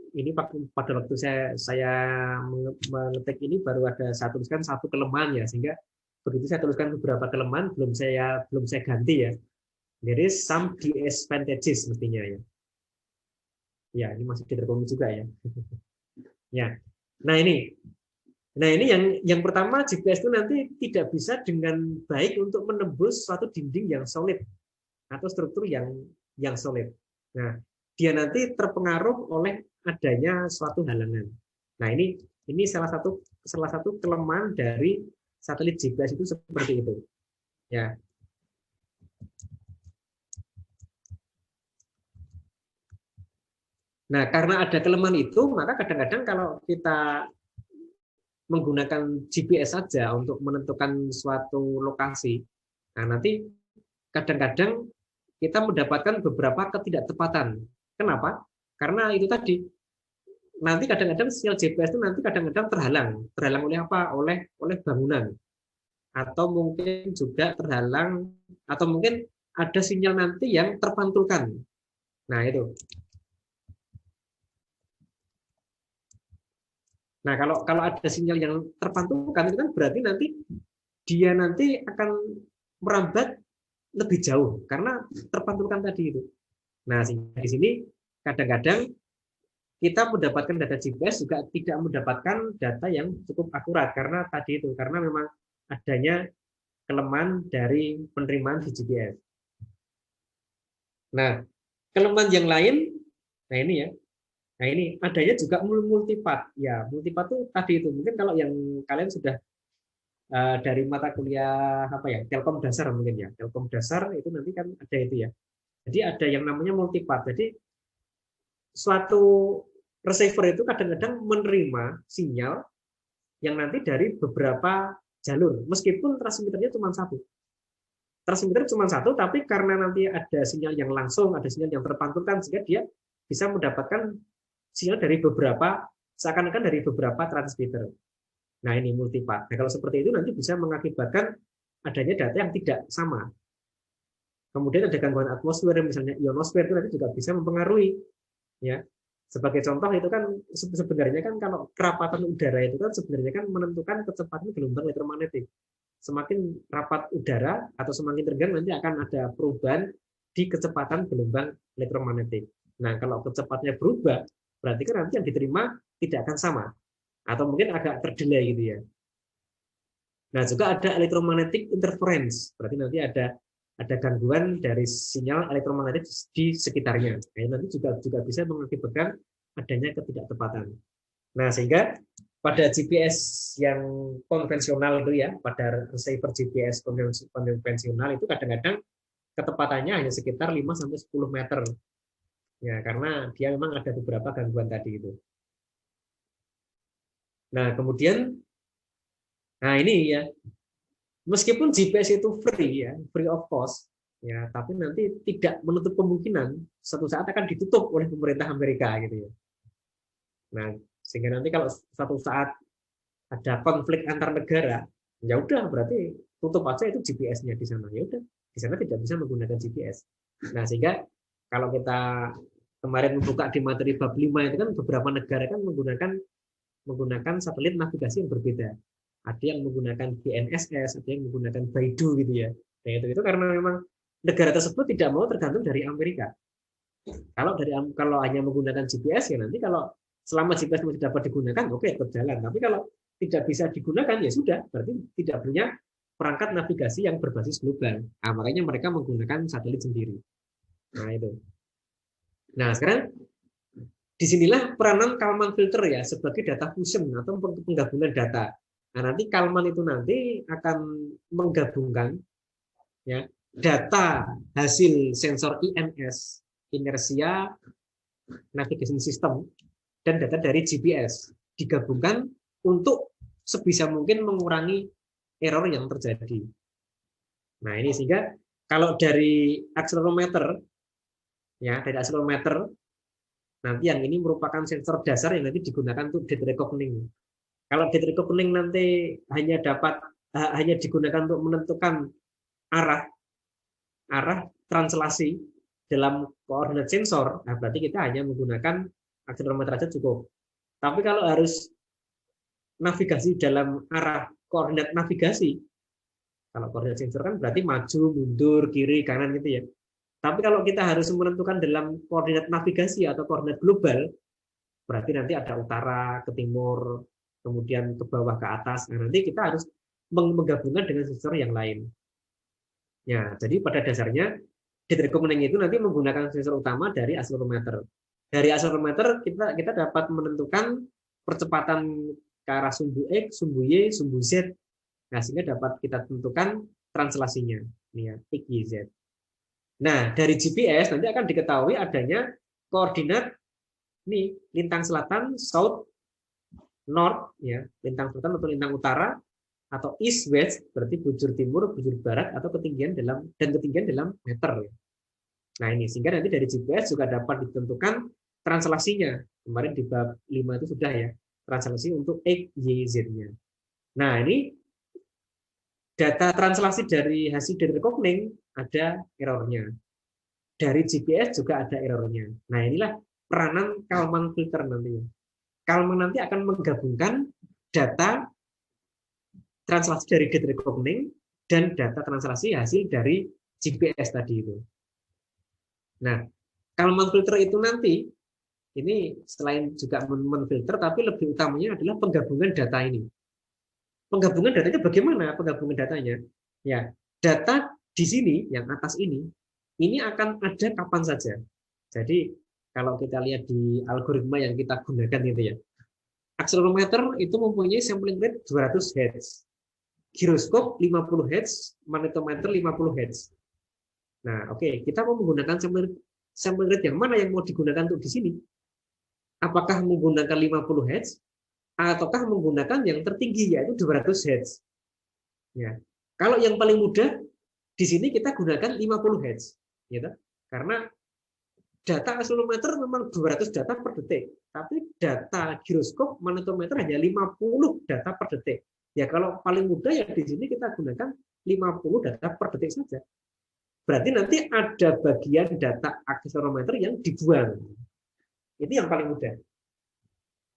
Speaker 1: Ini pada waktu saya mengetik ini baru ada satu kelemahan ya, sehingga begitu saya tuliskan beberapa kelemahan belum saya ganti ya. Jadi some disadvantages mestinya ya. Ya, ini masih diterkomi juga ya. Ya. Nah, ini yang pertama, GPS itu nanti tidak bisa dengan baik untuk menembus suatu dinding yang solid atau struktur yang solid. Nah, dia nanti terpengaruh oleh adanya suatu halangan. Nah, ini salah satu kelemahan dari satelit GPS itu seperti itu. Ya. Nah, karena ada kelemahan itu, maka kadang-kadang kalau kita menggunakan GPS saja untuk menentukan suatu lokasi, nah nanti kadang-kadang kita mendapatkan beberapa ketidaktepatan. Kenapa? Karena itu tadi, nanti kadang-kadang sinyal GPS itu nanti kadang-kadang terhalang oleh apa? Oleh bangunan, atau mungkin juga terhalang, atau mungkin ada sinyal nanti yang terpantulkan. Nah, itu. Nah, kalau ada sinyal yang terpantulkan itu kan berarti dia nanti akan merambat lebih jauh karena terpantulkan tadi itu. Nah, di sini kadang-kadang kita mendapatkan data GPS juga tidak mendapatkan data yang cukup akurat karena tadi itu, karena memang adanya kelemahan dari penerimaan di GPS. Nah, kelemahan yang lain, nah ini ya, nah ini adanya juga multipath. Ya, multipath itu tadi itu. Mungkin kalau yang kalian sudah dari mata kuliah apa ya, Telkom dasar mungkin ya, Telkom dasar itu nanti kan ada itu ya. Jadi ada yang namanya multipath. Jadi suatu receiver itu kadang-kadang menerima sinyal yang nanti dari beberapa jalur, meskipun transmitternya cuma satu. Transmitter cuma satu, tapi karena nanti ada sinyal yang langsung, ada sinyal yang terpantulkan, sehingga dia bisa mendapatkan sinyal dari beberapa, seakan-akan dari beberapa transmitter. Nah, ini multipath. Nah, kalau seperti itu nanti bisa mengakibatkan adanya data yang tidak sama. Kemudian ada gangguan atmosfer, misalnya ionosfer itu nanti juga bisa mempengaruhi. Ya, sebagai contoh itu kan sebenarnya kan kalau kerapatan udara itu kan sebenarnya kan menentukan kecepatan gelombang elektromagnetik. Semakin rapat udara atau semakin tegang nanti akan ada perubahan di kecepatan gelombang elektromagnetik. Nah, kalau kecepatnya berubah, berarti kan nanti yang diterima tidak akan sama atau mungkin agak terdelay gitu ya. Nah, juga ada electromagnetic interference, berarti nanti ada gangguan dari sinyal elektromagnetik di sekitarnya. Nah, nanti juga bisa mengakibatkan adanya ketidaktepatan. Nah, sehingga pada GPS yang konvensional itu ya, pada receiver GPS konvensional itu kadang-kadang ketepatannya hanya sekitar 5-10 meter. Ya, karena dia memang ada beberapa gangguan tadi itu. Nah, kemudian ini ya, meskipun GPS itu free ya, free of cost, ya, tapi nanti tidak menutup kemungkinan suatu saat akan ditutup oleh pemerintah Amerika gitu ya. Nah, sehingga nanti kalau suatu saat ada konflik antar negara, ya udah berarti tutup aja itu GPS-nya di sana. Ya udah, di sana tidak bisa menggunakan GPS. Nah, sehingga kalau kita kemarin membuka di materi bab 5 itu kan beberapa negara kan menggunakan satelit navigasi yang berbeda. Ada yang menggunakan GNSS, ada yang menggunakan Beidou gitu ya. Nah, itu karena memang negara tersebut tidak mau tergantung dari Amerika. Kalau hanya menggunakan GPS ya nanti kalau selama GPS masih dapat digunakan, oke, tetap jalan. Tapi kalau tidak bisa digunakan ya sudah, berarti tidak punya perangkat navigasi yang berbasis global. Nah, makanya mereka menggunakan satelit sendiri. Nah, itu. Nah, sekarang disinilah peranan Kalman filter ya sebagai data fusion atau penggabungan data. Nah, nanti Kalman itu nanti akan menggabungkan ya data hasil sensor INS, inersia navigation system, dan data dari GPS digabungkan untuk sebisa mungkin mengurangi error yang terjadi. Nah, ini sehingga kalau dari akselerometer ya, dari akselerometer nanti yang ini merupakan sensor dasar yang nanti digunakan untuk data reckoning. Kalau data reckoning nanti hanya digunakan untuk menentukan arah translasi dalam koordinat sensor, nah berarti kita hanya menggunakan akselerometer saja cukup. Tapi kalau harus navigasi dalam arah koordinat navigasi, kalau koordinat sensor kan berarti maju, mundur, kiri, kanan gitu ya. Tapi kalau kita harus menentukan dalam koordinat navigasi atau koordinat global, berarti nanti ada utara ke timur, kemudian ke bawah ke atas. Nah, nanti kita harus menggabungkan dengan sensor yang lain. Ya, jadi pada dasarnya data reckoning itu nanti menggunakan sensor utama dari akselerometer. Dari akselerometer kita dapat menentukan percepatan ke arah sumbu X, sumbu Y, sumbu Z. Nah, sehingga dapat kita tentukan translasinya. Ini ya, X, Y, Z. Nah, dari GPS nanti akan diketahui adanya koordinat nih, lintang selatan, south, north, ya, lintang selatan atau lintang utara, atau east west berarti bujur timur, bujur barat, atau ketinggian dalam meter. Ya. Nah, ini sehingga nanti dari GPS juga dapat ditentukan translasinya. Kemarin di bab 5 itu sudah ya, translasi untuk X, Y, Z-nya. Nah, ini data translasi dari hasil data reckoning ada errornya. Dari GPS juga ada errornya. Nah, inilah peranan Kalman filter nantinya. Kalman nanti akan menggabungkan data translasi dari data reckoning dan data translasi hasil dari GPS tadi itu. Nah, Kalman filter itu nanti ini selain juga menfilter, tapi lebih utamanya adalah penggabungan data ini. Penggabungan datanya bagaimana? Penggabungan datanya, ya data di sini yang atas ini akan ada kapan saja. Jadi kalau kita lihat di algoritma yang kita gunakan itu ya, akselerometer itu mempunyai sampling rate 200 Hz, giroskop 50 Hz, magnetometer 50 Hz. Nah, oke, kita mau menggunakan sampling rate yang mana yang mau digunakan untuk di sini? Apakah menggunakan 50 Hz ataukah menggunakan yang tertinggi yaitu 200 Hz? Ya. Kalau yang paling mudah di sini kita gunakan 50 Hz, gitu. Karena data akselerometer memang 200 data per detik, tapi data giroskop magnetometer hanya 50 data per detik. Ya kalau paling mudah ya di sini kita gunakan 50 data per detik saja. Berarti nanti ada bagian data akselerometer yang dibuang. Itu yang paling mudah.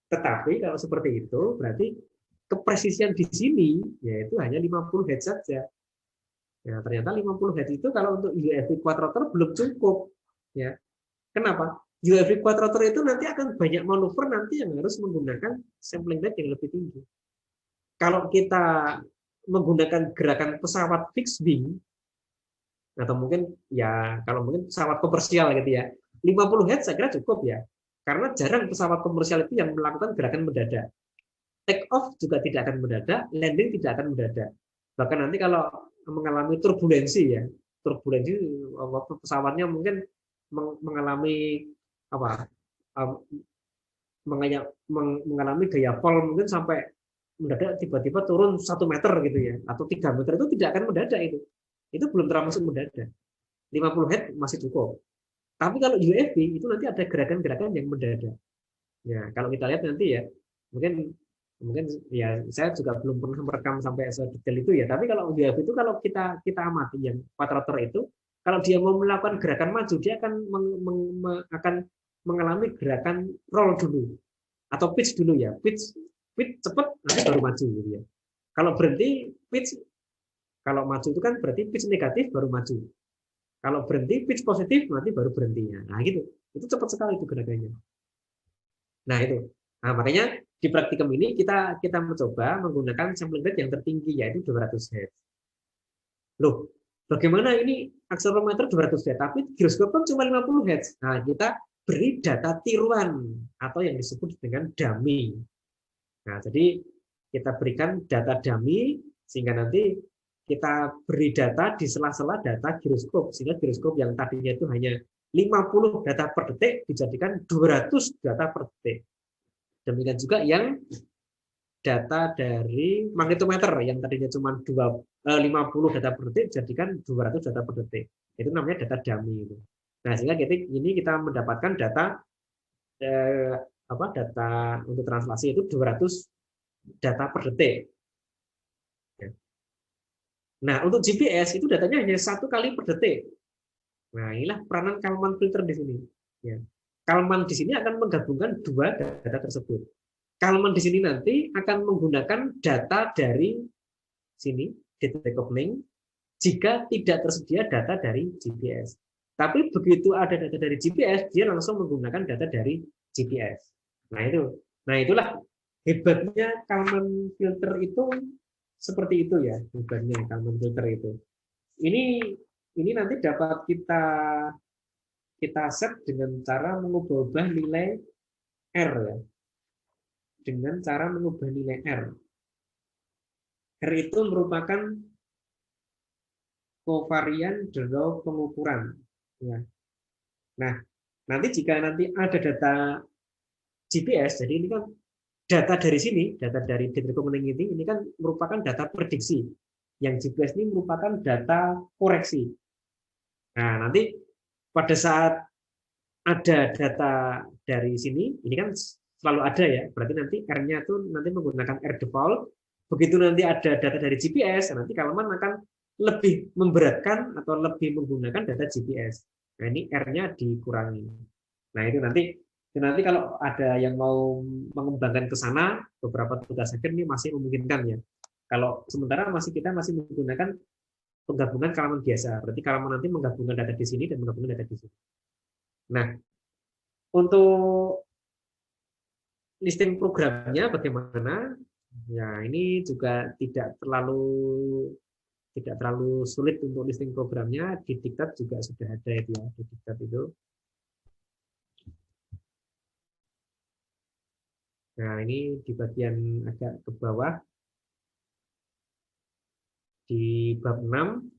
Speaker 1: Tetapi kalau seperti itu berarti kepresisian di sini yaitu hanya 50 Hz saja. Ya, ternyata 50 Hz itu kalau untuk UFV quadrotor belum cukup. Ya. Kenapa? UFV quadrotor itu nanti akan banyak manuver nanti yang harus menggunakan sampling rate yang lebih tinggi. Kalau kita menggunakan gerakan pesawat fixed wing atau mungkin ya kalau mungkin pesawat komersial gitu ya, 50 Hz saya kira cukup ya. Karena jarang pesawat komersial itu yang melakukan gerakan mendadak. Take off juga tidak akan mendadak, landing tidak akan mendadak. Bahkan nanti kalau mengalami turbulensi ya, turbulensi pesawatnya mungkin mengalami apa? Mengalami gaya fall mungkin sampai mendadak tiba-tiba turun 1 meter gitu ya, atau 3 meter itu tidak akan mendadak itu. Itu belum termasuk mendadak. 50 Hz masih cukup. Tapi kalau UFV itu nanti ada gerakan-gerakan yang mendadak. Ya, kalau kita lihat nanti ya, mungkin ya saya juga belum pernah merekam sampai sedetail itu ya. Tapi kalau UFV itu kalau kita amati yang quadrotor itu, kalau dia mau melakukan gerakan maju, dia akan mengalami gerakan roll dulu atau pitch dulu ya. Pitch cepat nanti baru maju gitu ya. Kalau berhenti pitch, kalau maju itu kan berarti pitch negatif baru maju. Kalau berhenti pitch positif nanti baru berhentinya. Nah gitu. Itu cepat sekali itu gerakannya. Nah itu. Nah makanya di praktikum ini kita mencoba menggunakan sampling rate yang tertinggi yaitu 200 Hz. Loh, bagaimana ini akselerometer 200 Hz tapi giroskop kan cuma 50 Hz. Nah, kita beri data tiruan atau yang disebut dengan dummy. Nah, jadi kita berikan data dummy sehingga nanti kita beri data di sela-sela data giroskop sehingga giroskop yang tadinya itu hanya 50 data per detik dijadikan 200 data per detik. Demikian juga yang data dari magnetometer yang tadinya cuma 50 data per detik jadikan 200 data per detik. Itu namanya data dummy itu. Nah, sehingga kita mendapatkan data data untuk translasi itu 200 data per detik. Nah, untuk GPS itu datanya hanya 1 kali per detik. Nah, inilah peranan Kalman filter di sini. Ya. Kalman di sini akan menggabungkan dua data tersebut. Kalman di sini nanti akan menggunakan data dari sini, data decoupling, jika tidak tersedia data dari GPS. Tapi begitu ada data dari GPS, dia langsung menggunakan data dari GPS. Nah itu, itulah hebatnya Kalman filter itu seperti itu ya, hebatnya Kalman filter itu. Ini nanti dapat kita set dengan cara mengubah nilai R ya. Dengan cara mengubah nilai R. R itu merupakan kovarian draw pengukuran. Ya. Nah, nanti jika nanti ada data GPS, jadi ini kan data dari sini, data dari data community ini kan merupakan data prediksi. Yang GPS ini merupakan data koreksi. Nah, nanti pada saat ada data dari sini, ini kan selalu ada ya, berarti nanti R-nya itu nanti menggunakan R default. Begitu nanti ada data dari GPS, nanti Kalman akan lebih memberatkan atau lebih menggunakan data GPS. Nah, ini R-nya dikurangi. Nah, itu nanti kalau ada yang mau mengembangkan ke sana, beberapa tugas akhir ini masih memungkinkan ya. Kalau sementara kita masih menggunakan penggabungan Kalman biasa. Berarti Kalman nanti menggabungkan data di sini dan menggabungkan data di sini. Nah, untuk listing programnya bagaimana? Ya, ini juga tidak terlalu sulit untuk listing programnya. Di diktat juga sudah ada itu ya, di diktat itu. Nah, ini di bagian agak ke bawah. Di bab 6.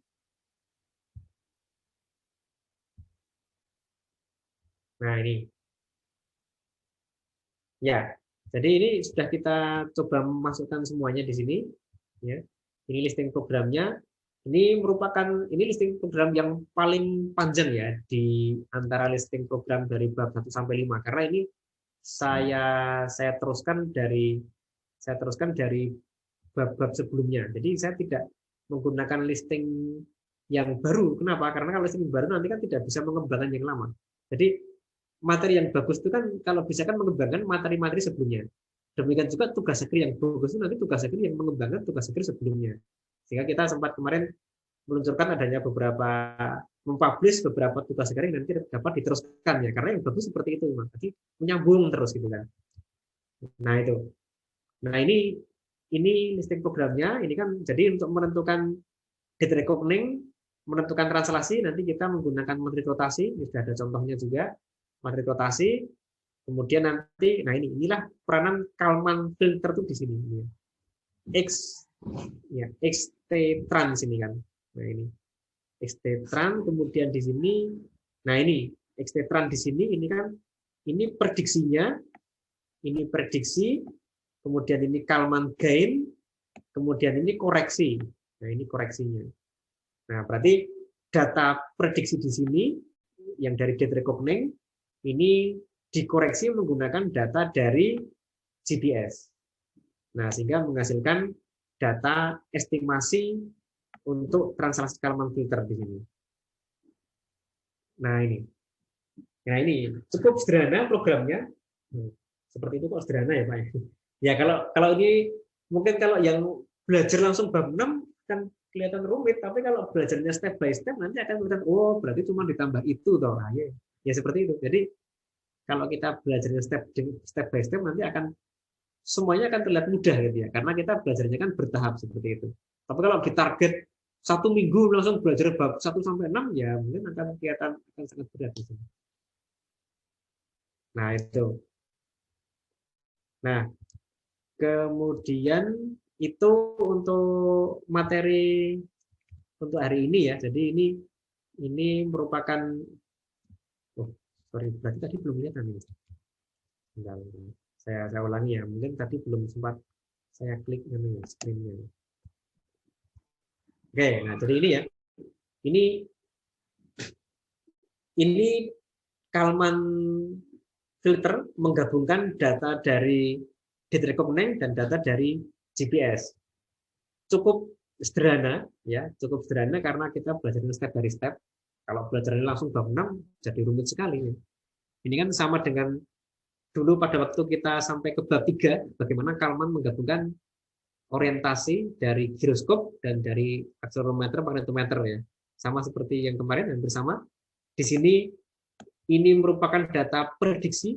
Speaker 1: Nah, ini. Ya, jadi ini sudah kita coba masukkan semuanya di sini. Ya. Ini listing programnya. Ini listing program yang paling panjang ya di antara listing program dari bab 1 sampai 5 karena ini saya teruskan dari bab-bab sebelumnya. Jadi saya tidak menggunakan listing yang baru. Kenapa? Karena kalau listing baru nanti kan tidak bisa mengembangkan yang lama. Jadi materi yang bagus itu kan kalau bisa kan mengembangkan materi-materi sebelumnya. Demikian juga tugas akhir yang bagus itu nanti tugas akhir yang mengembangkan tugas akhir sebelumnya. Sehingga kita sempat kemarin meluncurkan adanya mempublish beberapa tugas akhir yang nanti dapat diteruskan ya. Karena yang bagus seperti itu, jadi menyambung terus gitu kan. Nah itu. Nah ini listing programnya. Ini kan jadi untuk menentukan data reckoning, menentukan translasi nanti kita menggunakan materi rotasi. Ini sudah ada contohnya juga materi rotasi. Kemudian nanti, nah inilah peranan Kalman filter itu di sini. XT trans ini kan. Nah ini XT trans, kemudian di sini, nah ini XT trans di sini, ini kan, ini prediksinya, ini prediksi, kemudian ini Kalman gain, kemudian ini koreksi. Nah ini koreksinya. Nah berarti data prediksi di sini yang dari data reckoning ini dikoreksi menggunakan data dari GPS. Nah, sehingga menghasilkan data estimasi untuk translasi Kalman filter di sini. Nah, ini. Nah ini cukup sederhana programnya. Seperti itu kok sederhana ya Pak. Ya kalau ini mungkin kalau yang belajar langsung bab 6 kan kelihatan rumit, tapi kalau belajarnya step by step nanti akan kelihatan oh berarti cuma ditambah itu toh. Nah, ya seperti itu. Jadi kalau kita belajarnya step by step nanti akan semuanya akan terlihat mudah gitu ya, karena kita belajarnya kan bertahap seperti itu. Tapi kalau ditarget 1 minggu langsung belajar bab 1 sampai 6 ya mungkin akan kelihatan akan sangat berat di sini. Nah itu. Nah kemudian itu untuk materi untuk hari ini ya. Jadi ini merupakan sorry berarti tadi belum lihat ini. Saya ulangi ya. Mungkin tadi belum sempat saya klik ini screen-nya. Oke, nah jadi ini ya. Ini Kalman filter menggabungkan data dari date reckoning dan data dari GPS. Cukup sederhana ya, cukup sederhana karena kita belajar step by step. Kalau belajarnya langsung bab 6 jadi rumit sekali ya. Ini kan sama dengan dulu pada waktu kita sampai ke bab 3 bagaimana Kalman menggabungkan orientasi dari giroskop dan dari akselerometer magnetometer ya. Sama seperti yang kemarin hampir sama. Di sini ini merupakan data prediksi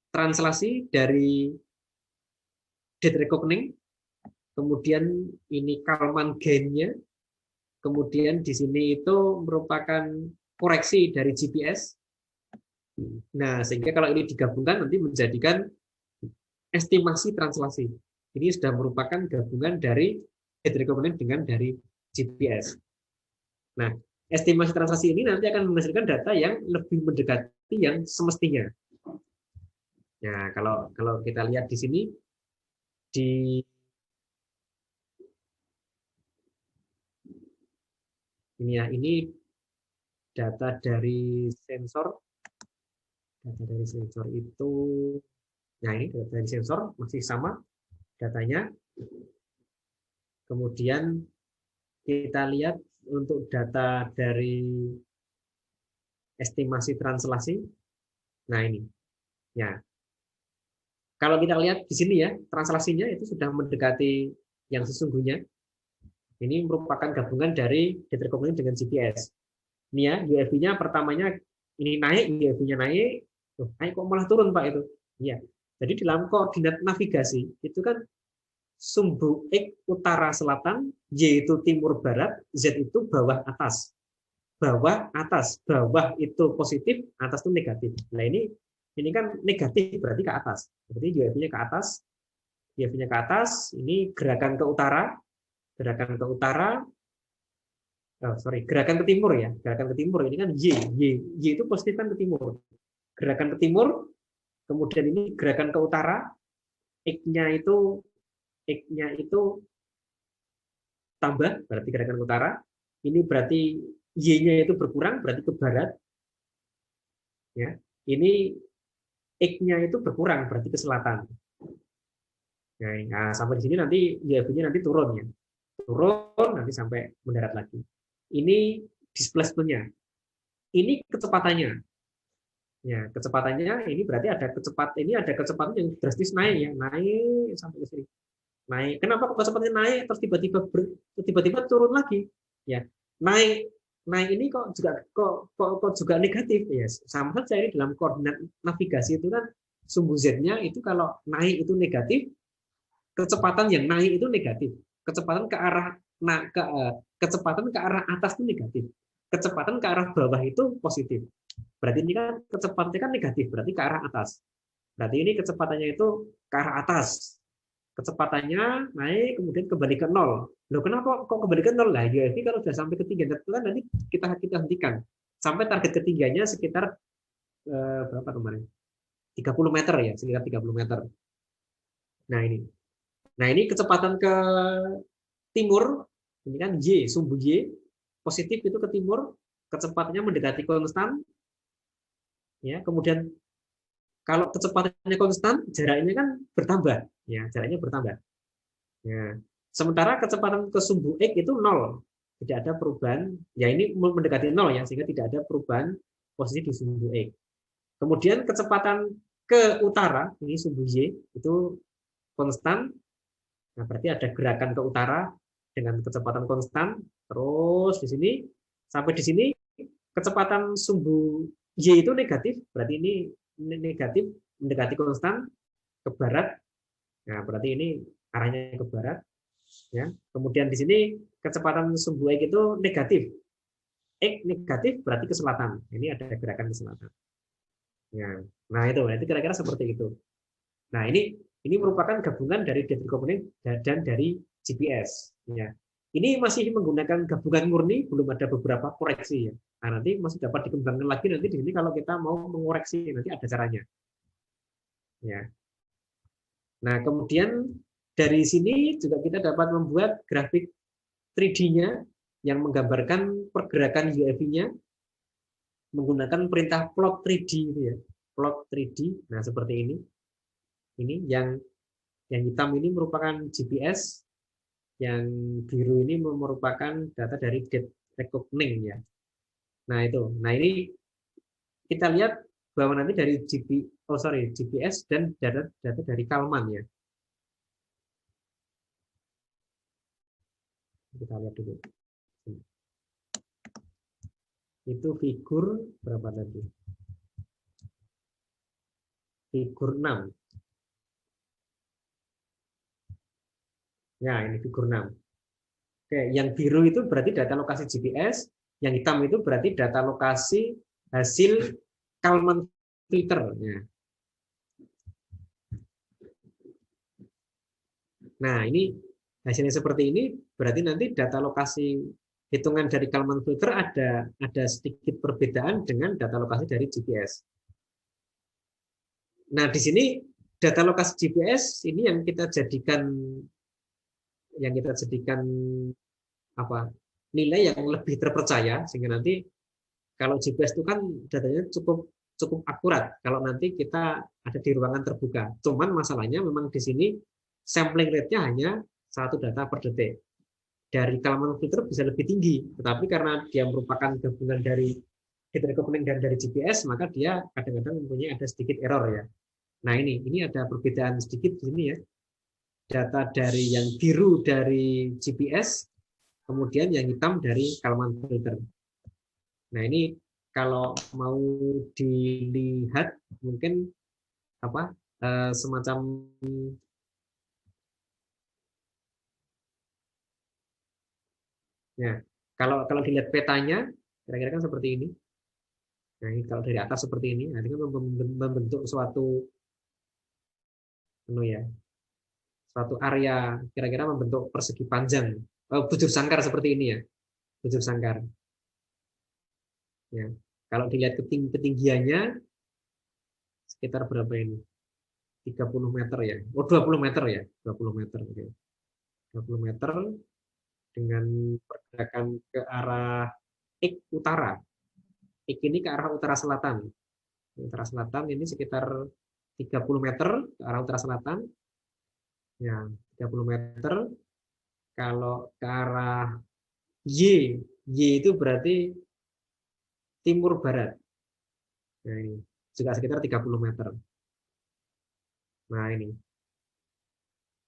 Speaker 1: translasi dari date reckoning, kemudian ini Kalman gain-nya, kemudian di sini itu merupakan koreksi dari GPS. Nah, sehingga kalau ini digabungkan nanti menjadikan estimasi translasi. Ini sudah merupakan gabungan dari date reckoning dengan dari GPS. Nah, estimasi translasi ini nanti akan menghasilkan data yang lebih mendekati yang semestinya. Nah, kalau kita lihat di sini ini data dari sensor. Data dari sensor itu, nah ini data dari sensor masih sama datanya. Kemudian kita lihat untuk data dari estimasi translasi. Nah ini, ya. Kalau kita lihat di sini ya, translasinya itu sudah mendekati yang sesungguhnya. Ini merupakan gabungan dari data reckoning dengan GPS. Ini ya, UFB-nya pertamanya ini naik, UFB-nya naik, naik kok malah turun Pak itu. Iya. Jadi dalam koordinat navigasi itu kan sumbu X utara selatan, Y itu timur barat, Z itu bawah atas. Bawah atas, bawah itu positif, atas itu negatif. Nah ini kan negatif berarti ke atas. Berarti UFB-nya ke atas, UFB-nya ke atas, ini gerakan ke utara, gerakan ke utara, gerakan ke timur ya, gerakan ke timur ini kan Y itu positif kan ke timur. Gerakan ke timur, kemudian ini gerakan ke utara, X-nya itu tambah, berarti gerakan ke utara. Ini berarti Y-nya itu berkurang, berarti ke barat. Ya, ini X-nya itu berkurang, berarti ke selatan. Nah, sampai di sini nanti YB-nya nanti turun ya, turun nanti sampai mendarat lagi. Ini displacement-nya, ini kecepatannya. Ya, kecepatannya ini berarti ada kecepatan yang drastis naik ya, naik sampai ke sini. Naik. Kenapa kecepatannya naik terus tiba-tiba turun lagi? Ya, naik ini kok juga negatif ya. Sama saja ini dalam koordinat navigasi itu kan sumbu Z-nya itu kalau naik itu negatif, kecepatan yang naik itu negatif. Kecepatan ke arah kecepatan ke arah atas itu negatif. Kecepatan ke arah bawah itu positif. Berarti ini kan kecepatannya kan negatif, berarti ke arah atas. Berarti ini kecepatannya itu ke arah atas. Kecepatannya naik, kemudian kembali ke 0. Loh, kenapa kok kembali ke 0? Lah, UFB kalau sudah sampai ketinggian tertentu nanti kita hentikan. Sampai target ketinggiannya sekitar berapa kemarin? 30 meter ya, sekitar 30 meter. Nah, ini kecepatan ke timur, ini kan Y, sumbu Y, positif itu ke timur, kecepatannya mendekati konstan, ya. Kemudian kalau kecepatannya konstan, jaraknya kan bertambah, ya, jaraknya bertambah. Ya. Sementara kecepatan ke sumbu X itu 0, tidak ada perubahan, ya ini mendekati 0 ya, sehingga tidak ada perubahan posisi di sumbu X. Kemudian kecepatan ke utara, ini sumbu Y, itu konstan. Nah, berarti ada gerakan ke utara dengan kecepatan konstan. Terus di sini, sampai di sini, kecepatan sumbu Y itu negatif, berarti ini negatif, mendekati konstan, ke barat. Nah, berarti ini arahnya ke barat. Ya. Kemudian di sini kecepatan sumbu X itu negatif. X negatif berarti ke selatan. Ini ada gerakan ke selatan. Ya. Nah itu kira-kira seperti itu. Nah ini merupakan gabungan dari data component dan dari GPS. Ya. Ini masih menggunakan gabungan murni, belum ada beberapa koreksi. Ya. Nah, nanti masih dapat dikembangkan lagi nanti di sini kalau kita mau mengoreksi nanti ada caranya. Ya. Nah kemudian dari sini juga kita dapat membuat grafik 3D-nya yang menggambarkan pergerakan UAV-nya menggunakan perintah plot 3D itu ya. Plot 3D. Nah, seperti ini. Ini yang hitam ini merupakan GPS, yang biru ini merupakan data dari gate reckoning ya. Nah, itu. Nah, ini kita lihat bahwa nanti dari GPS dan data dari Kalman ya. Kita lihat dulu. Itu figur berapa tadi? Figur 6. Ya, ini figur 6. Oke, yang biru itu berarti data lokasi GPS, yang hitam itu berarti data lokasi hasil Kalman filter. Ya. Nah, ini hasilnya seperti ini, berarti nanti data lokasi hitungan dari Kalman filter ada sedikit perbedaan dengan data lokasi dari GPS. Nah, di sini data lokasi GPS ini yang kita jadikan apa nilai yang lebih terpercaya, sehingga nanti kalau GPS itu kan datanya cukup akurat kalau nanti kita ada di ruangan terbuka. Cuman masalahnya memang di sini sampling rate-nya hanya 1 data per detik. Dari Kalman filter bisa lebih tinggi, tetapi karena dia merupakan gabungan dari data reckoning dan dari GPS, maka dia kadang-kadang mempunyai ada sedikit error ya. Nah, ini ada perbedaan sedikit di sini ya. Data dari yang biru dari GPS, kemudian yang hitam dari Kalman filter. Nah, ini kalau mau dilihat mungkin semacam ya, kalau dilihat petanya kira-kira kan seperti ini. Nah, ini kalau dari atas seperti ini, nanti kan membentuk suatu area, kira-kira membentuk persegi panjang, bujur sangkar seperti ini ya, bujur sangkar. Ya, kalau dilihat ketinggiannya sekitar berapa ini? 30 meter ya. Oh, 20 meter ya. 20 meter. Oke. 20 meter dengan pergerakan ke arah utara. Ini ke arah utara selatan. Utara selatan ini sekitar 30 meter ke arah utara selatan. Ya, 30 meter. Kalau ke arah Y itu berarti timur barat. Nah, ini juga sekitar 30 meter. Nah, ini.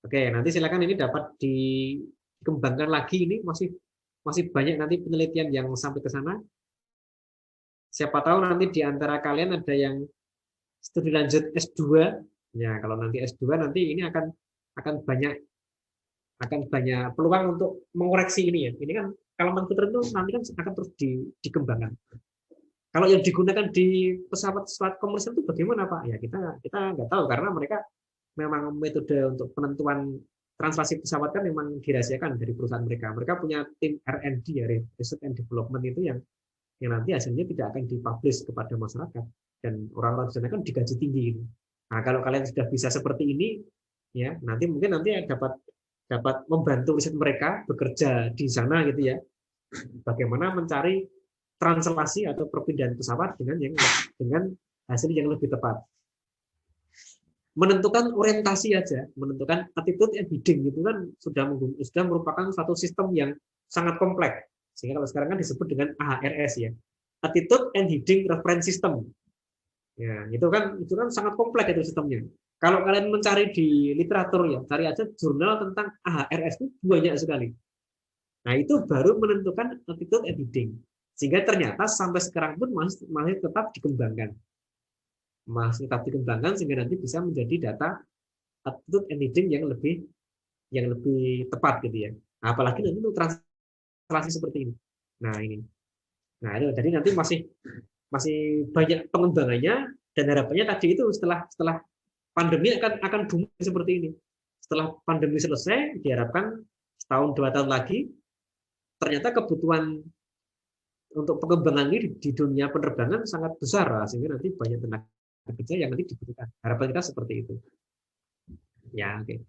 Speaker 1: Oke, nanti silakan ini dapat dikembangkan lagi, ini masih banyak nanti penelitian yang sampai ke sana. Siapa tahu nanti di antara kalian ada yang studi lanjut S2. Ya, kalau nanti S2 nanti ini akan banyak peluang untuk mengoreksi ini ya. Ini kan kalau komputer itu nanti kan akan terus dikembangkan. Kalau yang digunakan di pesawat komersial itu bagaimana Pak? Ya kita nggak tahu karena mereka memang metode untuk penentuan translasi pesawat kan memang dirahasiakan dari perusahaan mereka. Mereka punya tim R&D ya, Research and Development itu yang nanti hasilnya tidak akan dipublish kepada masyarakat dan orang-orang di sana kan digaji tinggi. Nah, kalau kalian sudah bisa seperti ini ya, nanti dapat membantu riset mereka bekerja di sana gitu ya. Bagaimana mencari translasi atau perpindahan pesawat dengan hasil yang lebih tepat. Menentukan orientasi aja, menentukan attitude and heading itu kan sudah merupakan satu sistem yang sangat kompleks. Sehingga kalau sekarang kan disebut dengan AHRS ya. Attitude and Heading Reference System. Ya, itu kan sangat kompleks itu sistemnya. Kalau kalian mencari di literatur ya, cari aja jurnal tentang AHRS itu banyak sekali. Nah, itu baru menentukan attitude and reading. Sehingga ternyata sampai sekarang pun masih tetap dikembangkan. Masih tetap dikembangkan sehingga nanti bisa menjadi data attitude and reading yang lebih tepat gitu ya. Nah, apalagi nanti untuk translasi seperti ini. Nah, ini. Nah, itu jadi nanti masih masih banyak pengembangannya dan harapannya tadi itu setelah setelah pandemi akan booming seperti ini. Setelah pandemi selesai, diharapkan setahun 2 tahun lagi, ternyata kebutuhan untuk pengembangan ini di dunia penerbangan sangat besar, sehingga nanti banyak tenaga kerja yang nanti dibutuhkan. Harapan kita seperti itu. Ya, oke.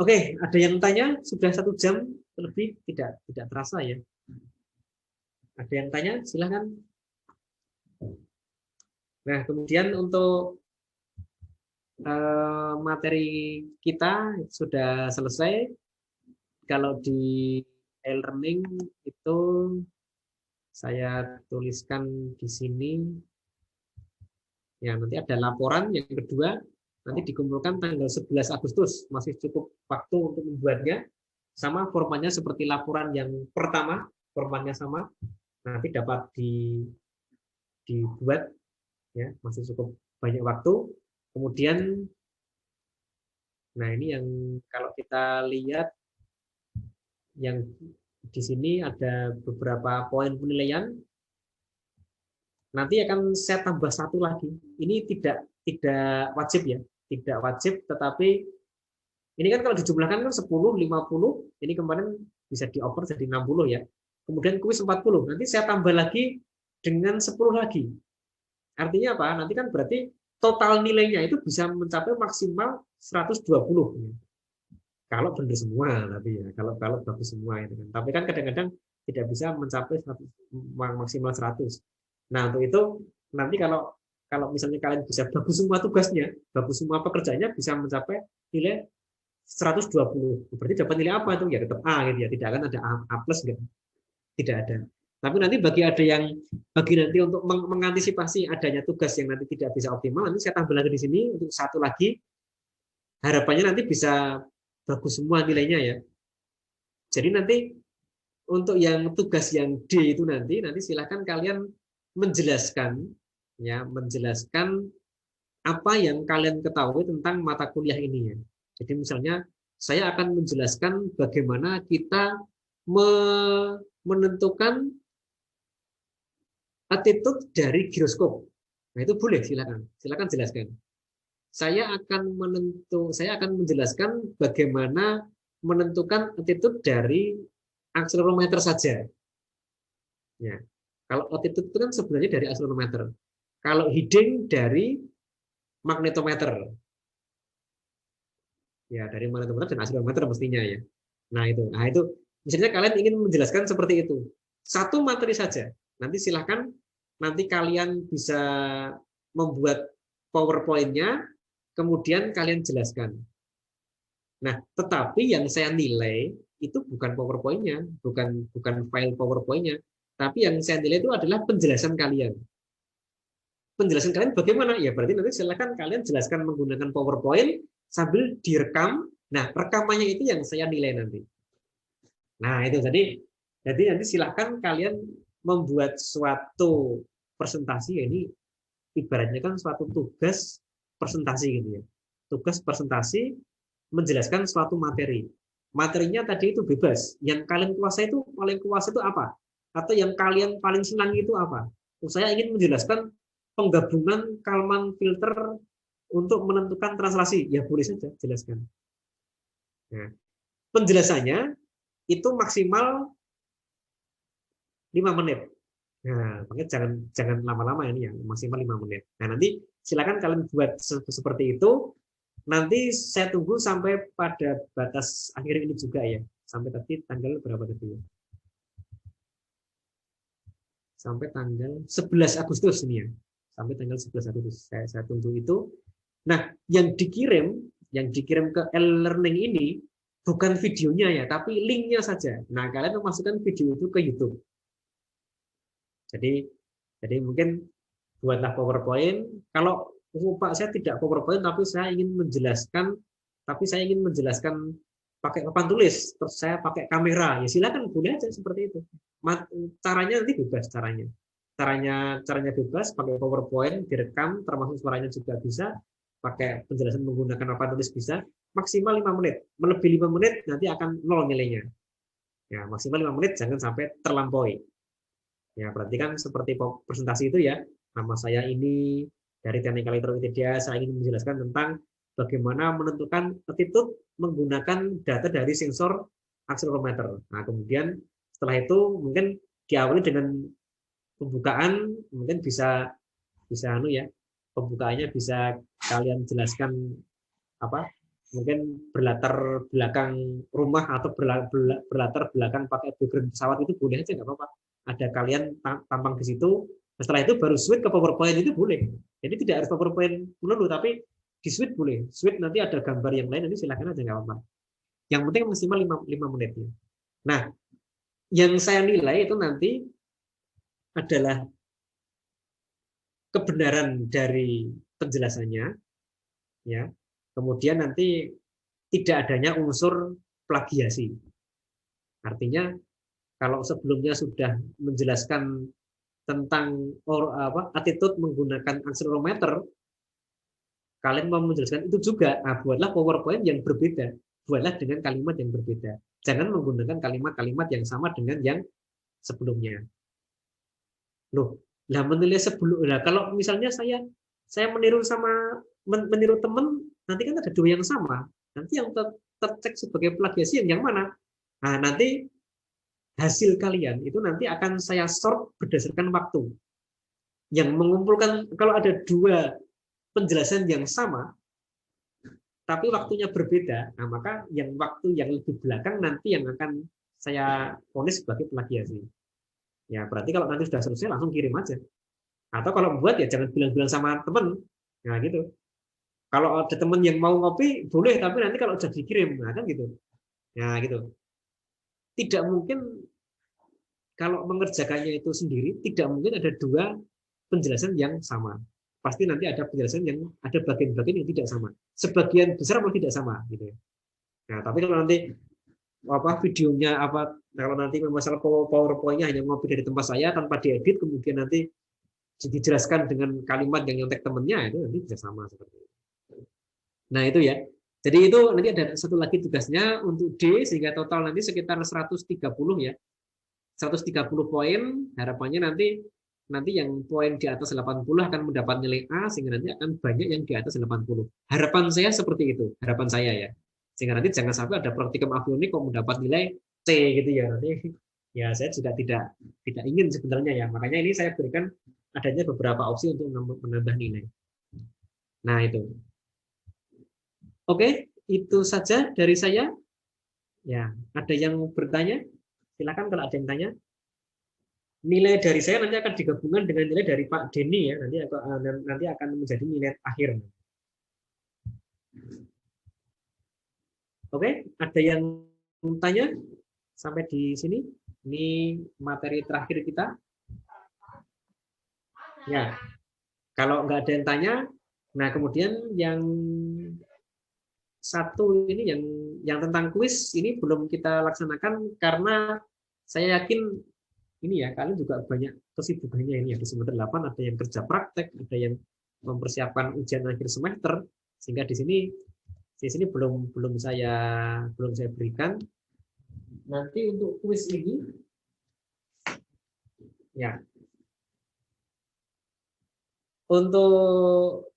Speaker 1: Oke, ada yang tanya? Sudah 1 jam lebih, tidak terasa ya. Ada yang tanya? Silahkan. Nah, kemudian untuk materi kita sudah selesai. Kalau di e-learning itu saya tuliskan di sini. Ya, nanti ada laporan yang kedua, nanti dikumpulkan tanggal 11 Agustus. Masih cukup waktu untuk membuatnya. Sama formatnya seperti laporan yang pertama, formatnya sama. Nanti dapat dibuat, ya, masih cukup banyak waktu. Kemudian, nah ini yang kalau kita lihat, yang di sini ada beberapa poin penilaian. Nanti akan saya tambah satu lagi. Ini tidak wajib ya, tidak wajib, tetapi ini kan kalau dijumlahkan kan 10, 50, ini kemarin bisa dioper jadi 60 ya. Kemudian kuis 40. Nanti saya tambah lagi dengan 10 lagi. Artinya apa? Nanti kan berarti total nilainya itu bisa mencapai maksimal 120. Kalau benar semua tapi ya, kalau bagus semua itu kan. Tapi kan kadang-kadang tidak bisa mencapai 100, maksimal 100. Nah, untuk itu nanti kalau misalnya kalian bisa bagus semua tugasnya, bagus semua pekerjaannya bisa mencapai nilai 120. Berarti dapat nilai apa itu? Ya tetap A gitu ya. Tidak akan ada A plus enggak? Tidak ada. Tapi nanti bagi nanti untuk mengantisipasi adanya tugas yang nanti tidak bisa optimal, nanti saya tambah lagi di sini untuk satu lagi. Harapannya nanti bisa bagus semua nilainya ya. Jadi nanti untuk yang tugas yang D itu nanti silakan kalian menjelaskan apa yang kalian ketahui tentang mata kuliah ini ya. Jadi misalnya saya akan menjelaskan bagaimana kita menentukan attitude dari giroskop. Nah, itu boleh, silakan jelaskan. Saya akan menjelaskan bagaimana menentukan attitude dari akselerometer saja. Ya. Kalau attitude itu kan sebenarnya dari akselerometer. Kalau heading dari magnetometer. Ya, dari magnetometer dan akselerometer mestinya ya. Nah, itu misalnya kalian ingin menjelaskan seperti itu. Satu materi saja. Nanti silahkan nanti kalian bisa membuat PowerPoint-nya, kemudian kalian jelaskan. Nah, tetapi yang saya nilai itu bukan PowerPoint-nya, bukan file PowerPoint-nya, tapi yang saya nilai itu adalah penjelasan kalian. Penjelasan kalian bagaimana? Ya berarti nanti silakan kalian jelaskan menggunakan PowerPoint sambil direkam. Nah, rekamannya itu yang saya nilai nanti. Nah, itu jadi nanti silakan kalian membuat suatu presentasi, ini ibaratnya kan suatu tugas presentasi gitu ya. Tugas presentasi menjelaskan suatu materi. Materinya tadi itu bebas. Yang kalian kuasai itu paling kuasa itu apa? Atau yang kalian paling senang itu apa? Saya ingin menjelaskan penggabungan Kalman filter untuk menentukan translasi. Ya boleh saja jelaskan. Nah, penjelasannya itu maksimal 5 menit. Nah, makanya jangan lama-lama ini ya, maksimal 5 menit. Nah, nanti silakan kalian buat seperti itu. Nanti saya tunggu sampai pada batas akhir ini juga ya. Sampai tadi tanggal berapa tadi ya? Sampai tanggal 11 Agustus ini ya. Sampai tanggal 11 Agustus. Saya tunggu itu. Nah, yang dikirim ke e-learning ini bukan videonya ya, tapi linknya saja. Nah, kalian memasukkan video itu ke YouTube. Jadi mungkin buatlah PowerPoint. Kalau Pak saya tidak PowerPoint tapi saya ingin menjelaskan pakai papan tulis, terus saya pakai kamera, ya silakan boleh aja seperti itu. Caranya nanti bebas caranya. Caranya bebas, pakai PowerPoint direkam, termasuk suaranya juga bisa, pakai penjelasan menggunakan papan tulis bisa, maksimal 5 menit. Melebihi 5 menit nanti akan nol nilainya. Ya, maksimal 5 menit jangan sampai terlampaui. Ya, berarti kan seperti presentasi itu ya, nama saya ini dari Teknik Elektronik, saya ingin menjelaskan tentang bagaimana menentukan attitude menggunakan data dari sensor akselerometer. Nah, kemudian setelah itu mungkin diawali dengan pembukaan, mungkin bisa pembukaannya bisa kalian jelaskan apa? Mungkin berlatar belakang rumah atau berlatar belakang pakai background pesawat itu boleh aja nggak apa-apa. Ada kalian tampang di situ. Setelah itu baru switch ke PowerPoint itu boleh. Jadi tidak harus PowerPoint dulu, tapi di switch boleh. Switch nanti ada gambar yang lain, nanti silakan aja nggak apa-apa. Yang penting maksimal 5 menit. Nah, yang saya nilai itu nanti adalah kebenaran dari penjelasannya, ya. Kemudian nanti tidak adanya unsur plagiasi. Artinya kalau sebelumnya sudah menjelaskan tentang attitude menggunakan akselerometer, kalian mau menjelaskan itu juga, nah, buatlah PowerPoint yang berbeda, buatlah dengan kalimat yang berbeda. Jangan menggunakan kalimat-kalimat yang sama dengan yang sebelumnya. Loh, lah menilai sebelum, lah kalau misalnya saya meniru teman, nanti kan ada dua yang sama. Nanti yang tercek sebagai plagiasi yang mana? Nah, nanti hasil kalian itu nanti akan saya sort berdasarkan waktu. Yang mengumpulkan, kalau ada dua penjelasan yang sama, tapi waktunya berbeda, nah maka yang waktu yang lebih belakang nanti yang akan saya vonis sebagai plagiasi. Ya, berarti kalau nanti sudah selesai langsung kirim aja. Atau kalau buat ya jangan bilang-bilang sama teman. Nah, gitu. Kalau ada teman yang mau ngopi, boleh, tapi nanti kalau sudah dikirim, nah kan gitu. Nah, gitu. Tidak mungkin kalau mengerjakannya itu sendiri, tidak mungkin ada dua penjelasan yang sama. Pasti nanti ada penjelasan yang ada bagian-bagian yang tidak sama. Sebagian besar malah tidak sama, gitu. Nah, tapi kalau nanti videonya kalau nanti masalah PowerPoint-nya hanya ngopi dari tempat saya tanpa diedit, kemudian nanti dijelaskan dengan kalimat yang nyontek temennya, itu nanti bisa sama seperti itu. Nah, itu ya. Jadi itu nanti ada satu lagi tugasnya untuk D, sehingga total nanti sekitar 130 ya. 130 poin, harapannya nanti yang poin di atas 80 akan mendapat nilai A, sehingga nanti akan banyak yang di atas 80. Harapan saya seperti itu, harapan saya ya. Sehingga nanti jangan sampai ada praktikum avionik kok mendapat nilai C gitu ya. Nanti ya saya juga tidak ingin sebenarnya ya. Makanya ini saya berikan adanya beberapa opsi untuk menambah nilai. Nah, itu. Oke, itu saja dari saya. Ya, ada yang bertanya? Silakan kalau ada yang tanya. Nilai dari saya nanti akan digabungkan dengan nilai dari Pak Denny ya. Nanti akan menjadi nilai akhir. Oke, ada yang tanya sampai di sini? Ini materi terakhir kita. Ya, kalau nggak ada yang tanya, nah kemudian yang satu ini yang tentang kuis ini belum kita laksanakan karena saya yakin ini ya kalian juga banyak kesibukannya ini ya di semester 8 ada yang kerja praktek, ada yang mempersiapkan ujian akhir semester, sehingga di sini belum saya berikan. Nanti untuk kuis ini ya untuk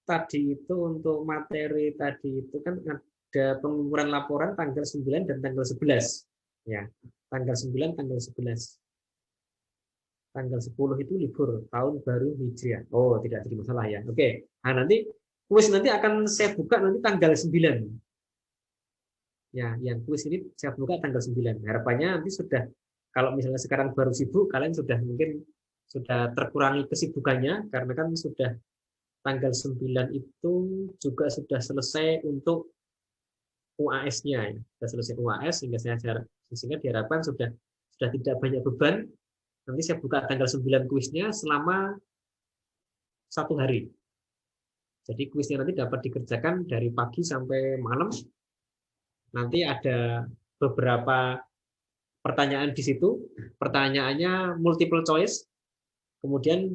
Speaker 1: untuk materi tadi itu kan ada pengukuran laporan tanggal 9 dan tanggal 11. Ya, tanggal 9, tanggal 11. Tanggal 10 itu libur tahun baru Hijriah. Oh, tidak jadi masalah ya. Oke. Nah, nanti kuis nanti akan saya buka nanti tanggal 9. Ya, yang kuis ini saya buka tanggal 9. Harapannya nanti sudah, kalau misalnya sekarang baru sibuk, kalian mungkin sudah terkurangi kesibukannya karena kan sudah tanggal 9 itu juga sudah selesai untuk UAS-nya ya. Sudah selesai UAS sehingga diharapkan sudah tidak banyak beban. Nanti saya buka tanggal 9 kuisnya selama 1 hari. Jadi kuisnya nanti dapat dikerjakan dari pagi sampai malam. Nanti ada beberapa pertanyaan di situ. Pertanyaannya multiple choice. Kemudian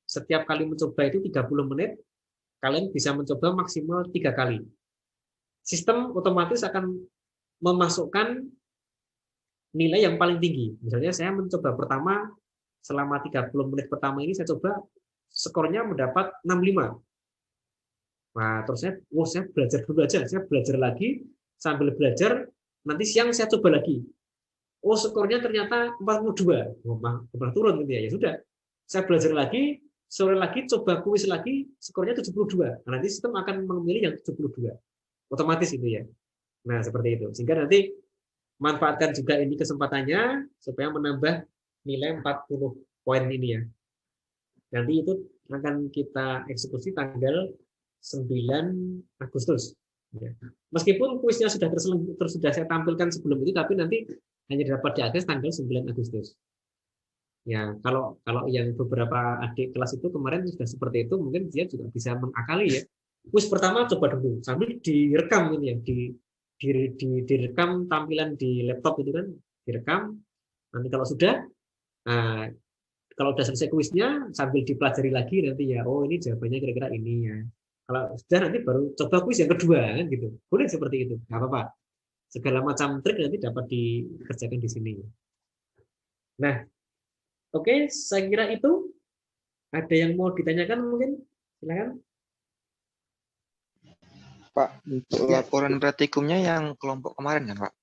Speaker 1: setiap kali mencoba itu 30 menit. Kalian bisa mencoba maksimal 3 kali. Sistem otomatis akan memasukkan nilai yang paling tinggi. Misalnya saya mencoba pertama, selama 30 menit pertama ini saya coba, skornya mendapat 65. Nah, terus saya belajar dulu aja. Saya belajar lagi, sambil belajar, nanti siang saya coba lagi. Oh, skornya ternyata 42. Oh, pernah turun gitu ya. Ya sudah, saya belajar lagi, sore lagi, coba kuis lagi, skornya 72. Nah, nanti sistem akan memilih yang 72. Otomatis itu ya. Nah, seperti itu. Sehingga nanti manfaatkan juga ini kesempatannya supaya menambah nilai 40 poin ini ya. Nanti itu akan kita eksekusi tanggal 9 Agustus. Ya. Meskipun kuisnya sudah sudah saya tampilkan sebelum itu, tapi nanti hanya dapat diakses tanggal 9 Agustus. Ya, kalau yang beberapa adik kelas itu kemarin sudah seperti itu, mungkin dia juga bisa mengakali ya. Kuis pertama coba dulu sambil direkam ini ya, direkam tampilan di laptop itu kan, direkam. Nanti kalau sudah, nah, kalau sudah selesai kuisnya sambil dipelajari lagi nanti ya, oh ini jawabannya kira-kira ini ya. Kalau sudah nanti baru coba kuis yang kedua kan gitu. Boleh seperti itu, nggak apa-apa. Segala macam trik nanti dapat dikerjakan di sini. Nah, oke, saya kira itu. Ada yang mau ditanyakan mungkin? Silakan.
Speaker 2: Pak, untuk
Speaker 1: Ya.
Speaker 2: laporan praktikumnya yang kelompok kemarin kan, Pak?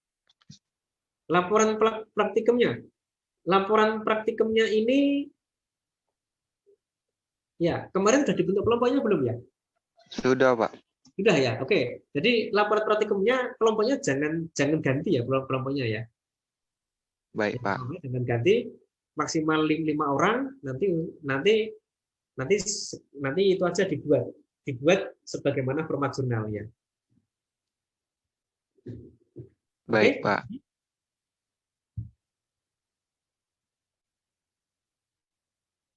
Speaker 1: Laporan praktikumnya. Laporan praktikumnya ini ya, kemarin sudah dibentuk kelompoknya belum ya?
Speaker 2: Sudah, Pak.
Speaker 1: Sudah ya. Oke. Jadi laporan praktikumnya kelompoknya jangan ganti ya kelompoknya ya.
Speaker 2: Baik, Pak.
Speaker 1: Jangan ganti, maksimal 5 orang, nanti itu aja dibuat sebagaimana format jurnal ya.
Speaker 2: Baik,
Speaker 1: Oke?
Speaker 2: Pak.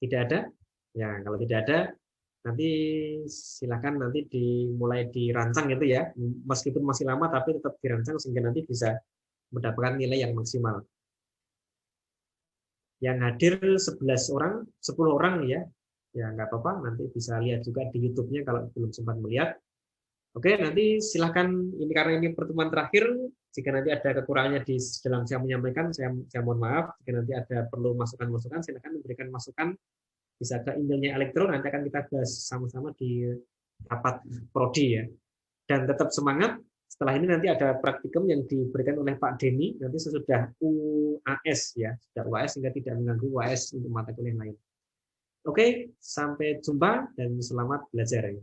Speaker 1: Tidak ada? Ya, kalau tidak ada, nanti silakan nanti dimulai dirancang gitu ya. Meskipun masih lama, tapi tetap dirancang sehingga nanti bisa mendapatkan nilai yang maksimal. Yang hadir 11 orang, 10 orang ya. Ya, nggak apa-apa, nanti bisa lihat juga di YouTube-nya kalau belum sempat melihat. Oke, nanti silakan, ini karena ini pertemuan terakhir, jika nanti ada kekurangannya di dalam saya menyampaikan, saya mohon maaf. Jika nanti ada perlu masukan-masukan, silakan memberikan masukan, bisa ke emailnya Elektro, nanti akan kita bahas sama-sama di rapat prodi ya. Dan tetap semangat, setelah ini nanti ada praktikum yang diberikan oleh Pak Denny, nanti sesudah UAS ya, sudah UAS sehingga tidak mengganggu UAS untuk mata kuliah lain. Oke, sampai jumpa dan selamat belajar.